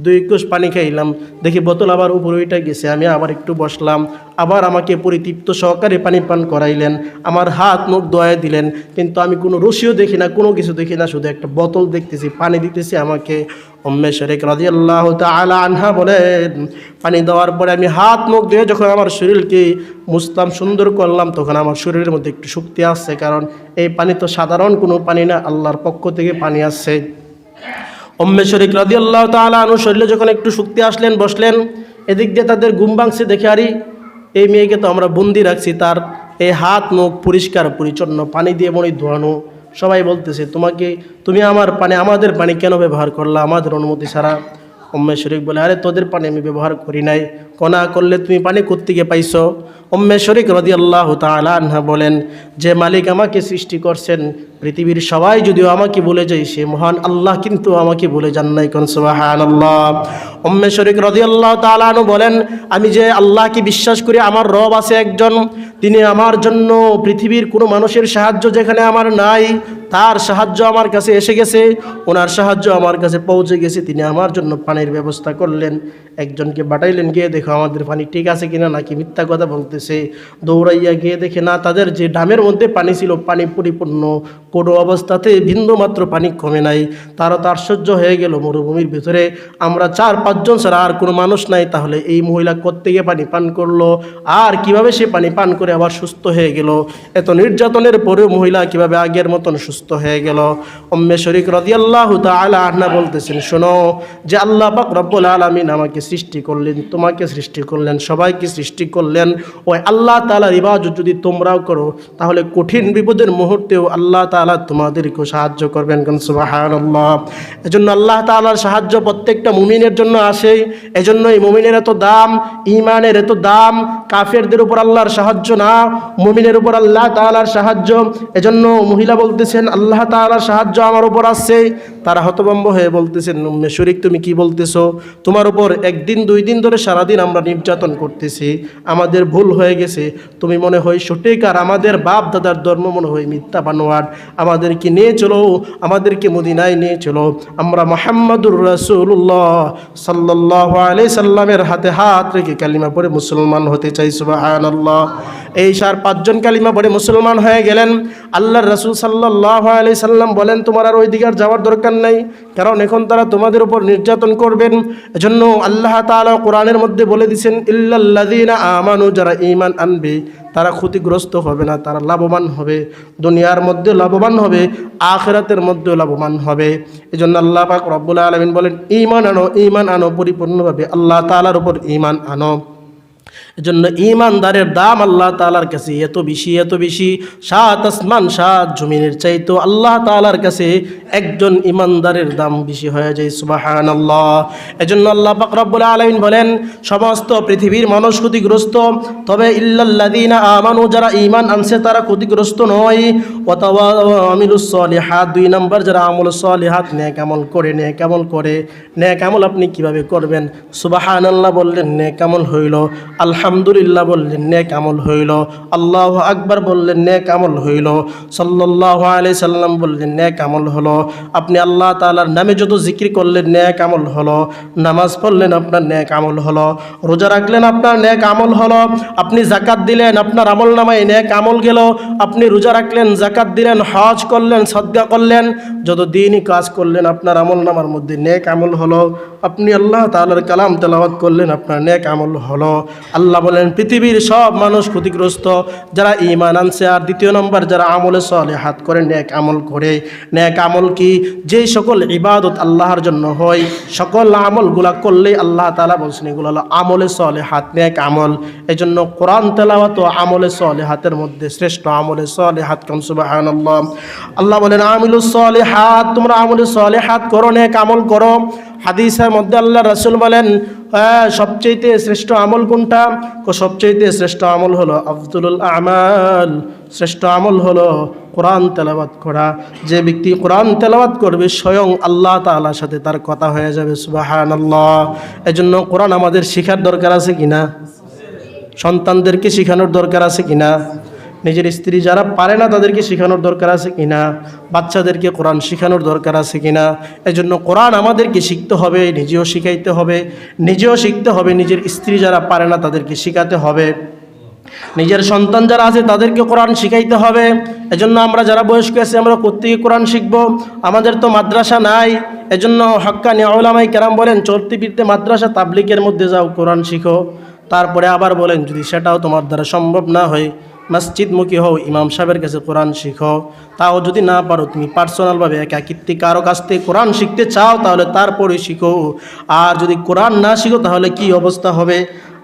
2 কোষ পানি খাইলাম, দেখি বোতল আবার উপরে উঠে গেছে। আমি আবার একটু বসলাম, আবার আমাকে পরিতৃপ্ত সহকারে পানি পান করাইলেন, আমার হাত মুখ ধোয়া দিলেন, কিন্তু আমি কোনো রশিও দেখি না, কোনো কিছু দেখি না, শুধু একটা বোতল দেখতেছি, পানি দিতেছি আমাকে। উম্মে শরীক রাদিয়াল্লাহু তাআলা আনহা বলেন, পানি দেওয়ার পরে আমি হাত মুখ ধুয়ে যখন আমার শরীরকে মুছলাম, সুন্দর করলাম, তখন আমার শরীরের মধ্যে একটু শক্তি আসছে, কারণ এই পানি তো সাধারণ কোনো পানি না, আল্লাহর পক্ষ থেকে পানি আসছে। উম্মে শরীক রাদিয়াল্লাহু তাআলা আনহু শরীরে যখন একটু শক্তি আসলেন, বসলেন। এদিক দিয়ে তাদের ঘুম ভাঙছে, দেখে আরে এই মেয়েকে তো আমরা বন্দি রাখছি, তার এই হাত মুখ পরিষ্কার পরিচ্ছন্ন, পানি দিয়ে মনে ধোয়ানো। সবাই বলতেছে, তুমি আমার পানি, আমাদের পানি কেন ব্যবহার করলা আমাদের অনুমতি ছাড়া? উম্মে শরীক বলে, আরে তোদের পানি আমি ব্যবহার করি নাই, কণা করলে তুমি পানি কোত্থেকে পাইছো? উম্মে শরীক রাদিয়াল্লাহু তাআলা আনহা বলেন, যে মালিক আমাকে সৃষ্টি করছেন, পৃথিবীর সবাই যদিও আমাকে বলে যায় সে মহান আল্লাহ কিন্তু আমাকে বলে যান নাই। কোন সুবহানাল্লাহ। উম্মে শরীক রাদিয়াল্লাহু তাআলা আনহু বলেন, আমি যে আল্লাহকে বিশ্বাস করি, আমার রব আছে একজন, তিনি আমার জন্য পৃথিবীর কোনো মানুষের সাহায্য যেখানে আমার নাই, তার সাহায্য আমার কাছে এসে গেছে, ওনার সাহায্য আমার কাছে পৌঁছে গেছে। তিনি আমার জন্য পানির ব্যবস্থা করলেন, একজনকে পাঠাইলেন, গিয়ে দেখো আমাদের পানি ঠিক আছে কিনা, নাকি মিথ্যা কথা বলতেছে। দৌড়াইয়া গিয়ে দেখে না, তাদের যে ডামের মধ্যে পানি ছিল পানি পরিপূর্ণ, কোনো অবস্থাতে বিন্দুমাত্র পানি কমে নাই। তারও তো আশ্চর্য হয়ে গেল, মরুভূমির ভিতরে আমরা 4-5 জন ছাড়া আর কোনো মানুষ নাই, তাহলে এই মহিলা কোত্থেকে পানি পান করলো, আর কিভাবে সে পানি পান করে আবার সুস্থ হয়ে গেল? এত নির্যাতনের পরেও মহিলা কিভাবে আগের মতন সুস্থ হয়ে গেল? উম্মে শরীক রাদিয়াল্লাহু তাআলা আনহা বলতেছেন, শোনো, যে আল্লাহ পাক রব্বুল আলামিন আমাকে সৃষ্টি করলেন, তোমাকে সৃষ্টি করলেন, সবাইকে সৃষ্টি করলেন, ওই আল্লাহ তাআলার ইবাদত যদি তোমরাও করো, তাহলে কঠিন বিপদের মুহূর্তেও আল্লাহ তাআলা তোমাদেরকে সাহায্য করবেন। কোন সুবহানাল্লাহ। এজন্য আল্লাহ তাআলার সাহায্য প্রত্যেকটা মুমিনের জন্য আসে। এজন্য এই মুমিনের এত দাম, ঈমানের এত দাম। কাফেরদের উপর আল্লাহর সাহায্য না, মুমিনের উপর আল্লাহ তাআলার সাহায্য। এজন্য মহিলা বলতেছেন, আল্লাহ তাআলার সাহায্য আমার উপর আসছে। তারা হতভম্ব হয়ে বলতেছেন, উম্মে শরীক তুমি কি বলতেছো? তোমার উপর 1 দিন 2 দিন ধরে সারাদিন আমরা নির্যাতন করতেছি, আমাদের ভুল হয়ে গেছে, তুমি মনে হয় সঠিক, আর আমাদের বাপ দাদার ধর্ম মনে হয় মিথ্যা বানোয়াট। আমাদেরকে নিয়ে চলো, আমাদেরকে মদিনায় নিয়ে চলো, আমরা মুহাম্মাদুর রাসূলুল্লাহ সাল্লাল্লাহু আলাইহি সাল্লামের হাতে হাত রেখে কালিমা পড়ে মুসলমান হতে চাই। সুবহানাল্লাহ। এই 4-5 জন কালিমা পড়ে মুসলমান হয়ে গেলেন। আল্লাহর রাসূল সাল্লাল্লাহু আলাইহি সাল্লাম বলেন, তোমার আর ওই দিকে যাওয়ার দরকার নাই, কারণ এখন তারা তোমাদের উপর নির্যাতন করবেন। এজন্য আল্লাহ তাআলা কোরআনের মধ্যে বলে দিয়েছেন, ইল্লাল্লাযীনা আমানু, যারা ঈমান আনবে তারা ক্ষতিগ্রস্ত হবে না, তারা লাভবান হবে। দুনিয়ার মধ্যে লাভবান হবে, আখিরাতের মধ্যেও লাভবান হবে। এজন্য আল্লাহ পাক রব্বুল আলামিন বলেন, ঈমান আনো পরিপূর্ণভাবে, আল্লাহ তাআলার উপর ঈমান আনো। এজন্য ঈমানদারের দাম আল্লাহ তাআলার কাছে এত বেশি, এত বেশি, 7 আসমান 7 জমিনের চাইতো আল্লাহ তাআলার কাছে একজন ঈমানদারের দাম বেশি হয়ে যায়। সুবহানাল্লাহ। এজন্য আল্লাহ পাক রব্বুল আলামিন বলেন, সমস্ত পৃথিবীর মানুষ ক্ষতিগ্রস্ত, তবে ইল্লাল্লাযীনা আমানু, যারা ঈমান আনছে তারা ক্ষতিগ্রস্ত নয়। ওয়া তাওয়ামিলুস সলিহাত, 2 নম্বর যারা আমল সলিহাত, নেক আমল করে, নেক আমল করে। নেক আমল আপনি কিভাবে করবেন? সুবহানাল্লাহ বললেন, নেক আমল হইল। আলহামদুলিল্লাহ বললেন, নেক আমল হইল। আল্লাহু আকবার বললেন, নেক আমল হইল। সাল্লাল্লাহু আলাইহি সাল্লাম বললেন, নেক আমল হলো। আপনি আল্লাহ তাআলার নামে যত জিকির করলেন, নেক আমল হলো। নামাজ পড়লেন, আপনার নেক আমল হলো। রোজা রাখলেন, আপনার নেক আমল হলো। আপনি যাকাত দিলেন, আপনার আমলনামায় নেক আমল গেল। আপনি রোজা রাখলেন, যাকাত দিলেন, হজ করলেন, সাদকা করলেন, যত দিনই কাজ করলেন, আপনার আমলনামার মধ্যে নেক আমল হলো। আপনি আল্লাহ তাআলার কালাম তেলাওয়াত করলেন, আপনার নেক আমল হলো। আল্লাহ বলেন, পৃথিবীর সব মানুষ ক্ষতিগ্রস্ত যারা ঈমান আনছে, আর 2 নম্বর যারা আমলে সলিহাত করে, নেক আমল করে। নেক আমল কি? যেই সকল ইবাদত আল্লাহর জন্য হয়, সকল আমলগুলা করলেই আল্লাহ তাআলা বলছেন এগুলো হলো আমলে সলিহাত, নেক আমল। এজন্য কোরআন তেলাওয়াত ও আমলে সলিহাতের মধ্যে শ্রেষ্ঠ আমলে সলিহাত। সুবহানাল্লাহ। আল্লাহ বলেন, আমিলুস সলিহাত, তোমরা আমলে সলিহাত করো, নেক আমল করো। হাদিসের মধ্যে আল্লাহ রাসূল বলেন, সবচেয়ে শ্রেষ্ঠ আমল কোনটা? সবচেয়ে শ্রেষ্ঠ আমল হলো আফদলুল আমাল, শ্রেষ্ঠ আমল হলো কোরআন তেলাওয়াত করা। যে ব্যক্তি কোরআন তেলাওয়াত করবে, স্বয়ং আল্লাহ তাআলার সাথে তার কথা হয়ে যাবে। সুবহানাল্লাহ। এজন্য কোরআন আমাদের শেখার দরকার আছে কিনা? সন্তানদেরকে শেখানোর দরকার আছে কিনা? নিজের স্ত্রী যারা পারে না তাদেরকে শেখানোর দরকার আছে কিনা? বাচ্চাদেরকে কোরআন শেখানোর দরকার আছে কিনা? এজন্য কোরআন আমাদেরকে শিখতে হবে, নিজেও শিখাইতে হবে, নিজেও শিখতে হবে। নিজের স্ত্রী যারা পারে না তাদেরকে শেখাতে হবে। নিজের সন্তান যারা আছে তাদেরকে কোরআন শিখাইতে হবে। এজন্য আমরা যারা বয়স্ক আছি, আমরা কোত্থেকে কোরআন শিখব? আমাদের তো মাদ্রাসা নাই। এজন্য হক্কানি উলামায়ে কেরাম বলেন, চলতে ফিরতে মাদ্রাসা তাবলীগের মধ্যে যাও, কোরআন শিখো। তারপরে আবার বলেন, যদি সেটাও তোমার দ্বারা সম্ভব না হয়, মসজিদমুখী হও, ইমাম সাহেবের কাছে কোরআন শিখো। তাও যদি না পারো, তুমি পার্সোনালভাবে একাকিত্বে কারো কাছ থেকে কোরআন শিখতে চাও, তাহলে তারপরে শিখো। আর যদি কোরআন না শিখো, তাহলে কি অবস্থা হবে?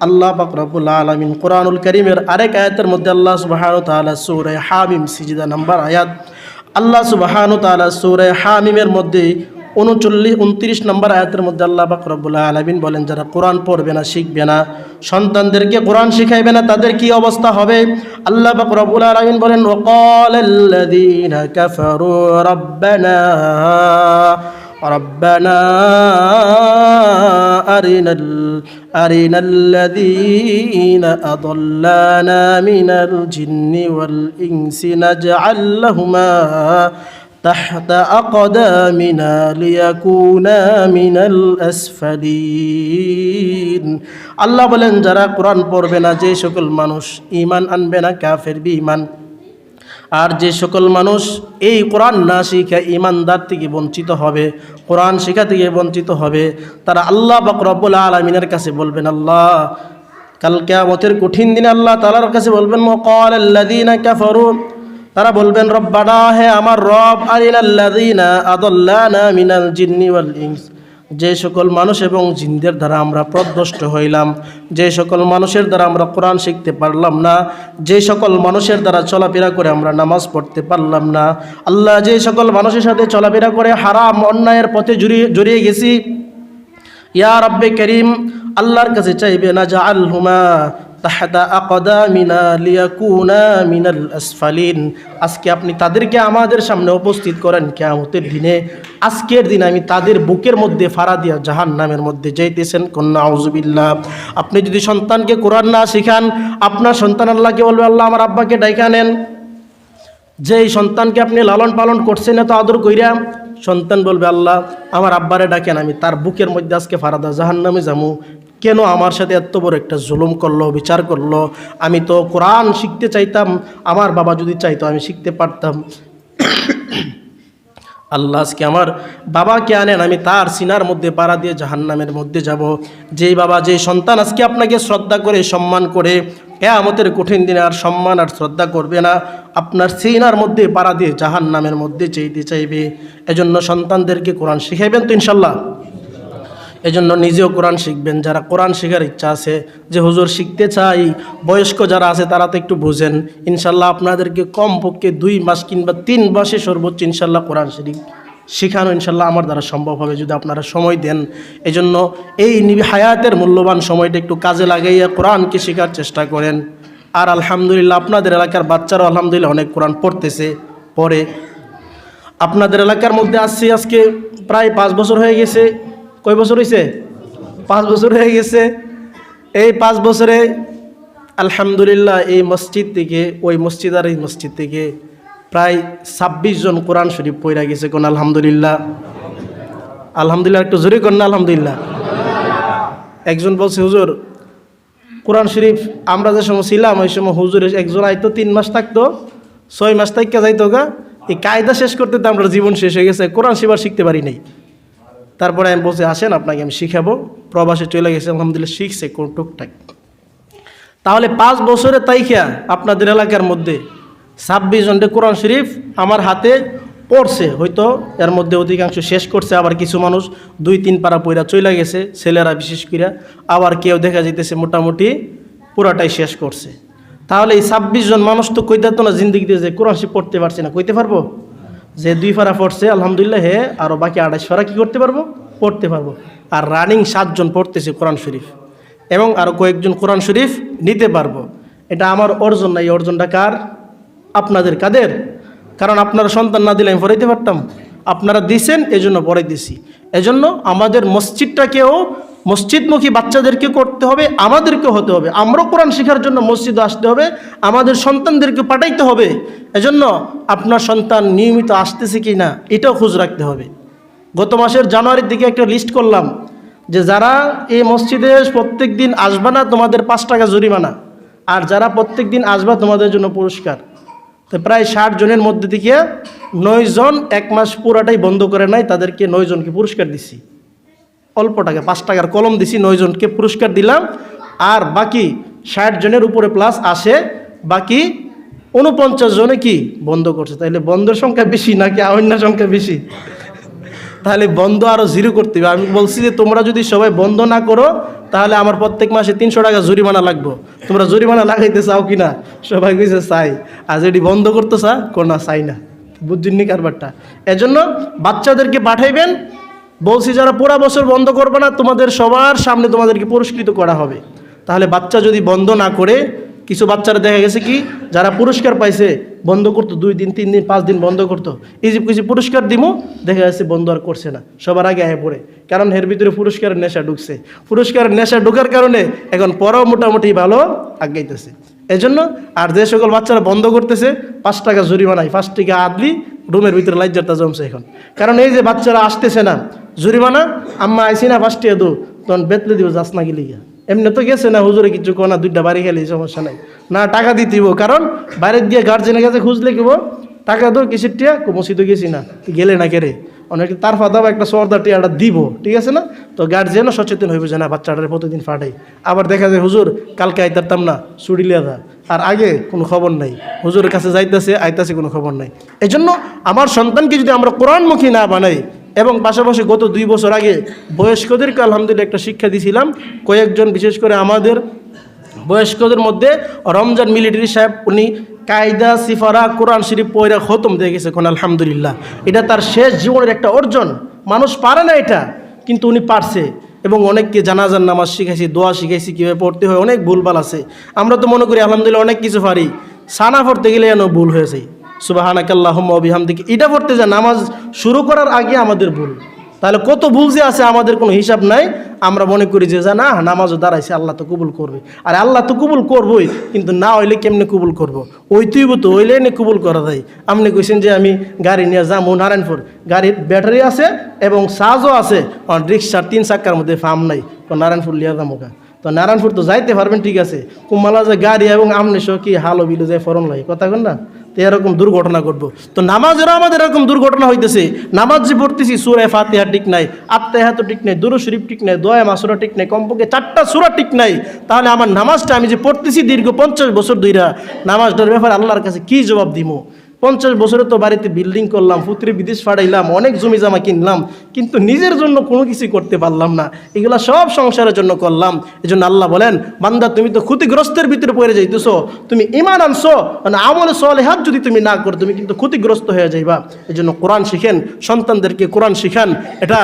আল্লাহ পাক রব্বুল আলামিন কোরআনুল কারীমের আরেক আয়াতের মধ্যে আল্লাহ সুবহানাহু ওয়া তাআলা সূরা হামিম সিজদা নাম্বার আয়াত, আল্লাহ সুবহানাহু ওয়া তাআলা সূরা হামিমের মধ্যে 29 নম্বর আয়াতের মধ্যে আল্লাহ পাক রব্বুল আলামিন বলেন, যারা কোরআন পড়বে না, শিখবে না, সন্তানদেরকে কোরআন শিখাইবে না, তাদের কি অবস্থা হবে? আল্লাহ পাক রব্বুল আলামিন বলেন, ওয়াকালাল্লাযীনা কাফারু রাব্বানা আরিনাল্লাযীনা আযাল্লানা মিনাল জিন্নি ওয়াল ইনসি নাজআল লাহুমা তাহতা আকদামিনা লিয়াকুনা মিনাল আসফালিন। আল্লাহ বলেন, যারা কোরআন পড়বে না, যে সকল মানুষ ঈমান আনবে না, কাফের বিঈমান, আর যে সকল মানুষ এই কোরআন না শিখে ঈমানদার থেকে বঞ্চিত হবে, কোরআন শিখা থেকে বঞ্চিত হবে, তারা আল্লাহ পাক রব্বুল আলামিনের কাছে বলবেন, আল্লাহ কাল কিয়ামতের কঠিন দিনে আল্লাহ তাআলার কাছে বলবেন, ওয়াকালাল্লাযীনা কাফারু, তারা বলবেন, রব্বানা, হে আমার রব, আরিনাল্লাযীনা আযাল্লানা মিনাল জিন্নি ওয়াল ইনস, যে সকল মানুষ এবং জিনদের দ্বারা আমরা পথভ্রষ্ট হইলাম, যে সকল মানুষের দ্বারা আমরা কোরআন শিখতে পারলাম না, যে সকল মানুষের দ্বারা চলাফেরা করে আমরা নামাজ পড়তে পারলাম না, আল্লাহ যে সকল মানুষের সাথে চলাফেরা করে হারাম অন্যায়ের পথে জড়িয়ে গেছি, ইয়া রব্বে করিম, আল্লাহর কাছে চাইবে না, জাআলহুমা তাহতা আকদামিনা লিয়াকুনা মিনাল আসফালিন, আজকে আপনি তাদেরকে আমাদের সামনে উপস্থিত করেন কিয়ামতের দিনে, আজকের দিনে আমি তাদের বুকের মধ্যে ফাড়া দিয়া জাহান্নামের মধ্যে যাইতেছেন। কন্যা আউযুবিল্লাহ। আপনি যদি সন্তানকে কোরআন না শিখান, আপনার সন্তান আল্লাহকে বলবে, আল্লাহ আমার আব্বাকে ডাইকা নেন। যেই সন্তানকে আপনি লালন পালন করছেন এত আদর কইরা, সন্তান বলবে, আল্লাহ আমার আব্বারে ডাকেন, আমি তার বুকের মধ্যে আজকে ফাড়া দিয়া জাহান্নামে যামু। কেন আমার সাথে এত বড় একটা জুলুম করলো, বিচার করলো? আমি তো কোরআন শিখতে চাইতাম, আমার বাবা যদি চাইতো আমি শিখতে পারতাম। আল্লাহ আজকে আমার বাবাকে আনেন, আমি তার সিনার মধ্যে পাড়া দিয়ে জাহান্নামের মধ্যে যাব। যেই বাবা, যেই সন্তান আজকে আপনাকে শ্রদ্ধা করে, সম্মান করে, কিয়ামতের কঠিন দিনে আর সম্মান আর শ্রদ্ধা করবে না, আপনার সিনার মধ্যে পাড়া দিয়ে জাহান্নামের মধ্যে যেতে চাইবে। এজন্য সন্তানদেরকে কোরআন শিখাইবেন তো ইনশাল্লাহ? এজন্য নিজেও কোরআন শিখবেন। যারা কোরআন শেখার ইচ্ছা আছে, যে হুজুর শিখতে চাই, বয়স্ক যারা আছে তারা তো একটু বুঝেন, ইনশাল্লাহ আপনাদেরকে কমপক্ষে 2 মাস কিংবা 3 মাসে সর্বোচ্চ ইনশাল্লাহ কোরআন শরীফ শেখানো ইনশাল্লাহ আমার দ্বারা সম্ভব হবে, যদি আপনারা সময় দেন। এজন্য এই হায়াতের মূল্যবান সময়টা একটু কাজে লাগাইয়া কোরআনকে শেখার চেষ্টা করেন। আর আলহামদুলিল্লাহ আপনাদের এলাকার বাচ্চারা আলহামদুলিল্লাহ অনেক কোরআন পড়তেছে, পড়ে। আপনাদের এলাকার মধ্যে আসছে আজকে প্রায় 5 বছর হয়ে গেছে। কয় বছর হয়েছে? 5 বছর হয়ে গেছে। এই 5 বছরে আলহামদুলিল্লাহ এই মসজিদ থেকে ওই মসজিদ আর এই মসজিদ থেকে প্রায় 26 জন কোরআন শরীফ পড়া গেছে। কোন আলহামদুলিল্লাহ? আলহামদুলিল্লাহ একটু জোরে কর না আলহামদুলিল্লাহ। একজন বলছে, হুজুর কোরআন শরীফ আমরা যে সময় ছিলাম ওই সময় হুজুর একজন আইতো 3 মাস থাকতো, 6 মাস থাকা যাইতো গা, এই কায়দা শেষ করতে তো আমরা জীবন শেষ হয়ে গেছে, কোরআন শরীফ আর শিখতে পারি নাই। তারপরে আমি বলছি, আসেন আপনাকে আমি শিখাবো। প্রবাসে চলে গেছে, আলহামদুলিল্লাহ শিখছে কোন টুকটাক। তাহলে 5 বছরে তাইখা আপনাদের এলাকার মধ্যে 26 জনটা কোরআন শরীফ আমার হাতে পড়ছে। হয়তো এর মধ্যে অধিকাংশ শেষ করছে, আবার কিছু মানুষ 2-3 পারা পইরা চলে গেছে, ছেলেরা বিশেষ করে, আবার কেউ দেখা যাইতেছে মোটামুটি পুরাটাই শেষ করছে। তাহলে এই 26 জন মানুষ তো কইতে তো না জিন্দিগিতে যে কোরআন শরীফ পড়তে পারছে না, কইতে পারবো? যে 2 পারা পড়ছে আলহামদুলিল্লাহ, হে আরও বাকি 28 পারা কী করতে পারবো? পড়তে পারবো। আর রানিং 7 জন পড়তেছে কোরআন শরীফ, এবং আরও কয়েকজন কোরআন শরীফ নিতে পারবো। এটা আমার অর্জন না, এই অর্জনটা কার? আপনাদের। কাদের? কারণ আপনারা সন্তান না দিলে আমি পড়াইতে পারতাম, আপনারা দিছেন এজন্য পড়াই দিছি। এজন্য আমাদের মসজিদটাকেও, মসজিদমুখী বাচ্চাদেরকে করতে হবে, আমাদেরকে হতে হবে। আমরাও কোরআন শেখার জন্য মসজিদে আসতে হবে, আমাদের সন্তানদেরকে পাঠাইতে হবে। এজন্য আপনার সন্তান নিয়মিত আসতেছে কি না এটাও খোঁজ রাখতে হবে। গত মাসের জানুয়ারির দিকে একটা লিস্ট করলাম যে যারা এই মসজিদে প্রত্যেক দিন আসবা না তোমাদের 5 টাকা জরিমানা, আর যারা প্রত্যেক দিন আসবা তোমাদের জন্য পুরস্কার। তো প্রায় 60 জনের মধ্যে থেকে 9 জন 1 মাস পুরাটাই বন্ধ করে নাই, তাদেরকে 9 জনকে পুরস্কার দিছি। অল্প টাকা, 5 টাকার কলম দিছি, 9 জনকে পুরস্কার দিলাম। আর বাকি 60 জনের উপরে প্লাস আসে, বাকি 49 জনে কি বন্ধ করছে। তাহলে বন্ধের সংখ্যা বেশি নাকি অন্য সংখ্যা বেশি? তাহলে বন্ধ আরও 0 করতে হবে। আমি বলছি যে তোমরা যদি সবাই বন্ধ না করো তাহলে আমার প্রত্যেক মাসে 300 টাকা জরিমানা লাগবে। তোমরা জরিমানা লাগাইতে চাও কি না? সবাই কইছে চাই। আর যদি বন্ধ করতে চা, কোনা চাই না। বুঝছেন নি কারবারটা? এজন্য বাচ্চাদেরকে পাঠাইবেন, বলছি যারা পুরা বছর বন্ধ করবে না, তোমাদের সবার সামনে তোমাদেরকে পুরস্কৃত করা হবে। তাহলে বাচ্চা যদি বন্ধ না করে, কিছু বাচ্চারা দেখা গেছে কি যারা পুরস্কার পাইছে বন্ধ করতো 2 দিন 3 দিন 5 দিন বন্ধ করতো, এই যে কিছু পুরস্কার দিমো দেখা যাচ্ছে বন্ধ আর করছে না, সবার আগে আয় পড়ে, কারণ এর ভিতরে পুরস্কারের নেশা ঢুকছে। পুরস্কারের নেশা ঢোকার কারণে এখন পরও মোটামুটি ভালো আগাইতেছে। এজন্য আর যে সকল বাচ্চারা বন্ধ করতেছে 5 টাকা জরিমানায় 5 টাকা আদলি রুমের ভিতরে লাইজারটা জমছে এখন, কারণ এই যে বাচ্চারা আসতেছে না, জরিমানা আম্মা আইসি না 5 টাকা দো, তখন বেতলে দিব যাস না গেলি গিয়া, এমনি তো গেছে না হুজুরে কিছু কোনা 2টা বাড়ি খেলে সমস্যা নাই, না টাকা দিতেইব, কারণ বাইরে গিয়ে গার্জেনের কাছে খুঁজলে কেব টাকা দো কিসের টিয়া মসজিদে গেছি না গেলে না কেরে অনেকে তার ফাদাব একটা সর্দার টিয়াটা দিব, ঠিক আছে না, তো গার্জেনও সচেতন হইবে যে না বাচ্চাটারে প্রতিদিন ফাটাই। আবার দেখা যায় হুজুর কালকে আইতারতাম না সুরিলিয়া দা, আর আগে কোনো খবর নাই, হুজুরের কাছে যাইতেছে আইতাছে কোনো খবর নাই। এই জন্য আমার সন্তানকে যদি আমরা কোরআনমুখী না বানাই, এবং পাশাপাশি গত 2 বছর আগে বয়স্কদেরকে আলহামদুলিল্লাহ একটা শিক্ষা দিয়েছিলাম, কয়েকজন বিশেষ করে আমাদের বয়স্কদের মধ্যে রমজান মিলিটারি সাহেব, উনি কায়দা সিফারা কোরআন শরীফ পয়রা খতম দিয়ে গেছে এখন আলহামদুলিল্লাহ, এটা তার শেষ জীবনের একটা অর্জন। মানুষ পারে না এটা, কিন্তু উনি পারছে। এবং অনেককে জানাজার নামাজ শিখাইছি, দোয়া শিখাইছি, কীভাবে পড়তে হয়, অনেক ভুলভাল আছে। আমরা তো মনে করি আলহামদুলিল্লাহ অনেক কিছু পারি, সানা পড়তে গেলে যেন ভুল হয়েছে, সুবহানাকাল্লাহুম্মা ওয়া বিহামদিকা, এটা পড়তে যা নামাজ শুরু করার আগে আমাদের ভুল। তাহলে কত ভুল যে আছে আমাদের কোনো হিসাব নাই। আমরা মনে করি যে না নামাজও দাঁড়াইছে আল্লাহ তো কবুল করবে, আর আল্লাহ তো কবুল করবই, কিন্তু না হইলে কেমনে কবুল করবো, ওই তুইব তো হইলে এনে কবুল করা যায়। আপনি কইছেন যে আমি গাড়ি নিয়ে যাবো নারায়ণপুর, গাড়ির ব্যাটারি আছে এবং চার্জও আছে, রিক্সার 3 চাক্কার মধ্যে ফার্ম নাই, তো নারায়ণপুর লিয়া যাবো গা, তো নারায়ণপুর তো যাইতে পারবেন ঠিক আছে, কুম্মালা যে গাড়ি এবং আমনে সহ কি হালো বিলো যায় ফরন লাগে, কথা কন না, তো এরকম দুর্ঘটনা ঘটবো। তো নামাজেরও আমাদের এরকম দুর্ঘটনা হইতেছে, নামাজ যে পড়তেছি সূরা ফাতিহা ঠিক নাই, আত্তাহিয়াতু ঠিক নাই, দুরূদ শরীফ ঠিক নাই, দোয়া মাসুরা ঠিক নাই, কমপক্ষে 4টা সূরা ঠিক নাই, তাহলে আমার নামাজটা আমি যে পড়তেছি দীর্ঘ 50 বছর ধইরা, নামাজটার ব্যাপারে আল্লাহর কাছে কি জবাব দিব? 50 বছরে তো বাড়িতে বিল্ডিং করলাম, পুত্রে বিদেশ ফাড়াইলাম, অনেক জমি জামা কিনলাম, কিন্তু নিজের জন্য কোনো কিছুই করতে পারলাম না, এগুলা সব সংসারের জন্য করলাম। এই জন্য আল্লাহ বলেন, বান্দা তুমি তো ক্ষতিগ্রস্তের ভিতরে পড়ে যাইতেছো, তুমি ঈমান আনছো, মানে আমলে সালেহাত যদি তুমি না করো তুমি কিন্তু ক্ষতিগ্রস্ত হয়ে যাইবা। এই জন্য কোরআন শিখেন, সন্তানদেরকে কোরআন শিখান, এটা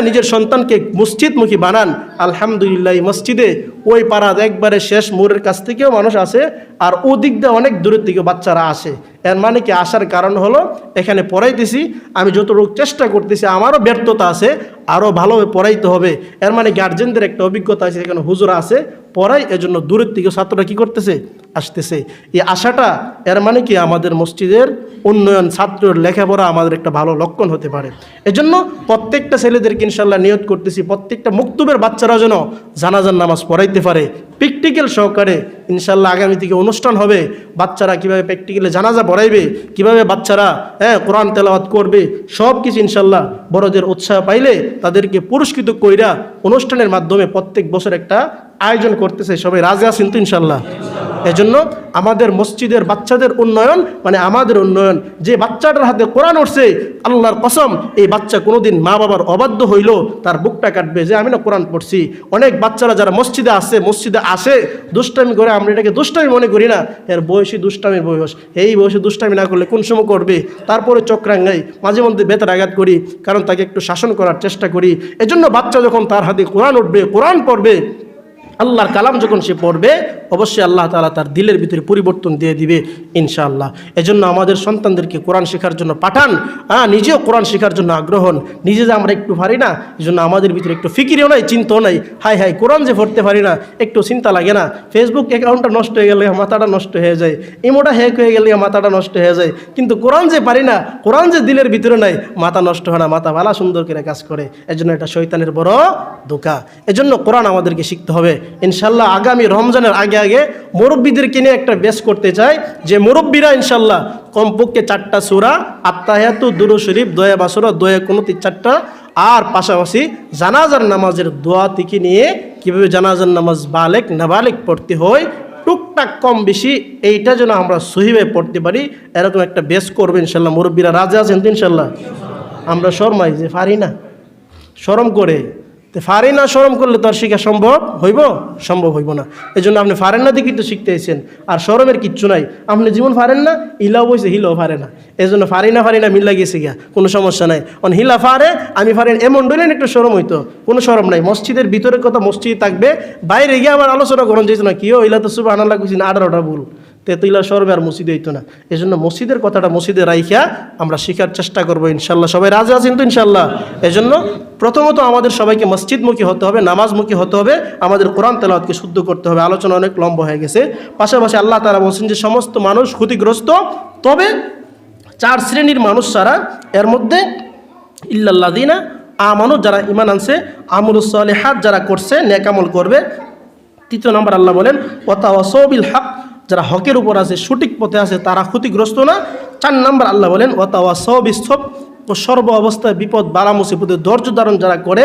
নিজের সন্তানকে মসজিদমুখী বানান। আলহামদুলিল্লাহ মসজিদে ওই পাড়ার একবারে শেষ মোড়ের কাছ থেকেও মানুষ আসে, আর ওদিক দিয়ে অনেক দূরের থেকে বাচ্চারা আসে। এর মানে কি, আসার কারণ হলো এখানে পড়াইতেছি, আমি যতটুকু চেষ্টা করতেছি, আমারও ব্যর্থতা আছে, আরও ভালোভাবে পড়াইতে হবে। এর মানে গার্জেনদের একটা অভিজ্ঞতা আছে, এখানে হুজুরা আছে পড়াই, এজন্য দূরের থেকে ছাত্ররা কী করতেছে, আসতেছে। এই আশাটা এর মানে কি আমাদের মসজিদের উন্নয়ন, ছাত্রের লেখাপড়া আমাদের একটা ভালো লক্ষণ হতে পারে। এজন্য প্রত্যেকটা ছেলেদেরকে ইনশাল্লাহ নিয়ত করতেছি, প্রত্যেকটা মুক্তবের বাচ্চারা যেন জানাজার নামাজ পড়াইতে পারে প্র্যাকটিক্যাল সহকারে। ইনশাল্লাহ আগামী থেকে অনুষ্ঠান হবে, বাচ্চারা কীভাবে প্র্যাকটিক্যালে জানাজা পড়াইবে, কীভাবে বাচ্চারা কোরআন তেলাওয়াত করবে, সব কিছু ইনশাল্লাহ বড়দের উৎসাহ পাইলে তাদেরকে পুরস্কৃত কইরা অনুষ্ঠানের মাধ্যমে প্রত্যেক বছর একটা আয়োজন করতেছে। সবাই রাজি আছেন তো ইনশাল্লাহ? এজন্য আমাদের মসজিদের বাচ্চাদের উন্নয়ন মানে আমাদের উন্নয়ন। যে বাচ্চাটার হাতে কোরআন উঠছে, আল্লাহর কসম এই বাচ্চা কোনোদিন মা বাবার অবাধ্য হইল তার বুকটা কাটবে যে আমি না কোরআন পড়ছি। অনেক বাচ্চারা যারা মসজিদে আসে দুষ্টামি করে, আমরা এটাকে দুষ্টামি মনে করি না, এর বয়সী দুষ্টামির বয়স, এই বয়সে দুষ্টামি না করলে কোন সময় করবে। তারপরে চক্রাঙ্গাই মাঝে মধ্যে বেতার আঘাত করি, কারণ তাকে একটু শাসন করার চেষ্টা করি। এজন্য বাচ্চা যখন তার হাতে কোরআন উঠবে, কোরআন পড়বে, আল্লাহর কালাম যখন সে পড়বে, অবশ্যই আল্লাহ তাআলা তার দিলের ভিতরে পরিবর্তন দিয়ে দিবে ইনশাআল্লাহ। এজন্য আমাদের সন্তানদেরকে কোরআন শেখার জন্য পাঠান, নিজেও কোরআন শেখার জন্য আগ্রহণ। নিজে যে আমরা একটু পারি না, এই জন্য আমাদের ভিতরে একটু ফিকিরও নাই, চিন্তাও নাই। হাই কোরআন যে পড়তে পারি না, একটু চিন্তা লাগে না? ফেসবুক অ্যাকাউন্টটা নষ্ট হয়ে গেলে মাথাটা নষ্ট হয়ে যায়, ইমোটা হ্যাক হয়ে গেলে মাথাটা নষ্ট হয়ে যায়, কিন্তু কোরআন যে পারি না, কোরআন যে দিলের ভিতরে নাই, মাথা নষ্ট হয় না, মাথা ভালো সুন্দর করে কাজ করে। এজন্য এটা শয়তানের বড় ধোঁকা। এজন্য কোরআন আমাদেরকে শিখতে হবে ইনশাল্লাহ। আগামী রমজানের আগে মুরব্বীদেরকে নিয়ে একটা বেশ করতে চাই, যে মুরব্বীরা ইনশাল্লাহ কমপক্ষে 4টা সূরা, আত্তাহিয়াতু, দুরূদ শরীফ, দোয়া মাসুরা, দোয়া কুনুত 4টা, আর পাশাপাশি জানাজার নামাজের দোয়া থেকে নিয়ে কীভাবে জানাজার নামাজ বালেক নাবালেক পড়তে হয়, টুকটাক কম বেশি এইটা যেন আমরা সহিভাবে পড়তে পারি, এরকম একটা বেশ করবে ইনশাল্লাহ। মুরব্বীরা রাজি আছেন তো ইনশাল্লাহ? আমরা শর্মাই যে পারি না, শরম করে, তো ফারি না শরম করলে তো আর শিখা সম্ভব হইব না। এই জন্য আপনি ফারেন না দেখি তো শিখতে এসেছেন, আর শরমের কিচ্ছু নাই। আপনি জীবন ফারেন না, ইলাও বইছে হিলাও ফারে না, এই জন্য ফারি না মিল্লা গেছে গিয়া, কোনো সমস্যা নাই। অন হিলা ফারে আমি ফারেন এমন ডলেন একটু শরম হইতো, কোনো শরম নাই। মসজিদের ভিতরের কথা মসজিদ থাকবে, বাইরে গিয়ে আমার আলোচনা করুন যেত না, কিও ইলা তো সুবহানাল্লাহ কইছি না 18টা ভুল, তেতুইলা সরবে আর মসজিদে হইতো না। এই জন্য মসজিদের কথাটা মসজিদে রাইখা আমরা শেখার চেষ্টা করবো ইনশাল্লাহ। সবাই রাজি আছেন তো ইনশাল্লাহ? এই জন্য প্রথমত আমাদের সবাইকে মসজিদমুখী হতে হবে, নামাজমুখী হতে হবে, আমাদের কোরআন তেলাওয়াতকে শুদ্ধ করতে হবে। আলোচনা অনেক লম্বা হয়ে গেছে। পাশাপাশি আল্লাহ তাআলা বলছেন যে সমস্ত মানুষ ক্ষতিগ্রস্ত, তবে 4 শ্রেণীর মানুষ ছাড়া, এর মধ্যে ইল্লাল্লাযিনা আমানু, যারা ঈমান আনছে, আমলুস সালিহাত যারা করছে, নেক আমল করবে। 3 নম্বর আল্লাহ বলেন ওয়াতাওয়াসাউ বিল হক, যারা হকের উপর আছে, সঠিক পথে আছে, তারা ক্ষতিগ্রস্ত না। 4 নম্বর আল্লাহ বলেন ওয়াতাওয়াসাউ বিস সবর, সর্ব অবস্থায় বিপদ বালা মুসিবতে ধৈর্য ধারণ যারা করে,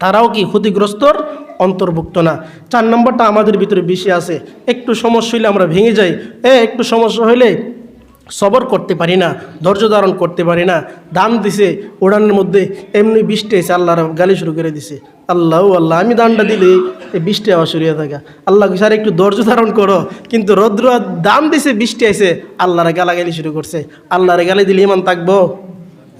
তারাও কি ক্ষতিগ্রস্তর অন্তর্ভুক্ত না। 4 নম্বরটা আমাদের ভিতরে বেশি আছে। একটু সমস্যা হইলে আমরা ভেঙে যাই, একটু সমস্যা হইলে সবর করতে পারি না, ধৈর্য ধারণ করতে পারি না। দান দিছে উড়ানের মধ্যে, এমনি বৃষ্টি এসে আল্লাহর গালি শুরু করে দিছে, আল্লাহ আমি দানটা দিলে এই বৃষ্টি আবার শুরু হয়ে থাকা। আল্লাহ স্যার একটু ধৈর্য ধারণ করো, কিন্তু রৌদ্র দান দিছে, বৃষ্টি আইছে, আল্লাহর গালাগালি শুরু করছে। আল্লাহরে গালি দিলে ইমান থাকবো?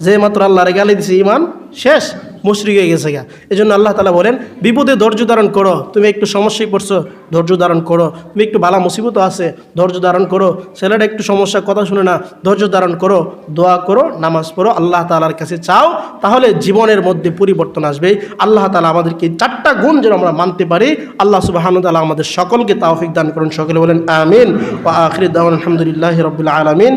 যে মাত্র আল্লাহরে গালি দিছে ইমান শেষ, মুশরিক হয়ে গেছে গা। এই জন্য আল্লাহ তাআলা বলেন বিপদে ধৈর্য ধারণ করো। তুমি একটু সমস্যায় পড়ছো, ধৈর্য ধারণ করো। তুমি একটু বালা মুসিবত আছে, ধৈর্য ধারণ করো। ছেলেটা একটু সমস্যা, কথা শুনে না, ধৈর্য ধারণ করো, দোয়া করো, নামাজ পড়ো, আল্লাহ তাআলার কাছে চাও, তাহলে জীবনের মধ্যে পরিবর্তন আসবে। আল্লাহ তাআলা আমাদেরকে 4টা গুণ যেন আমরা মানতে পারি, আল্লাহ সুবহানাহু ওয়া তাআলা আমাদের সকলকে তৌফিক দান করুন। সকলে বলেন আমিন। ওয়া আখিরু দাওয়ানা আলহামদুলিল্লাহি রাব্বিল আলামিন।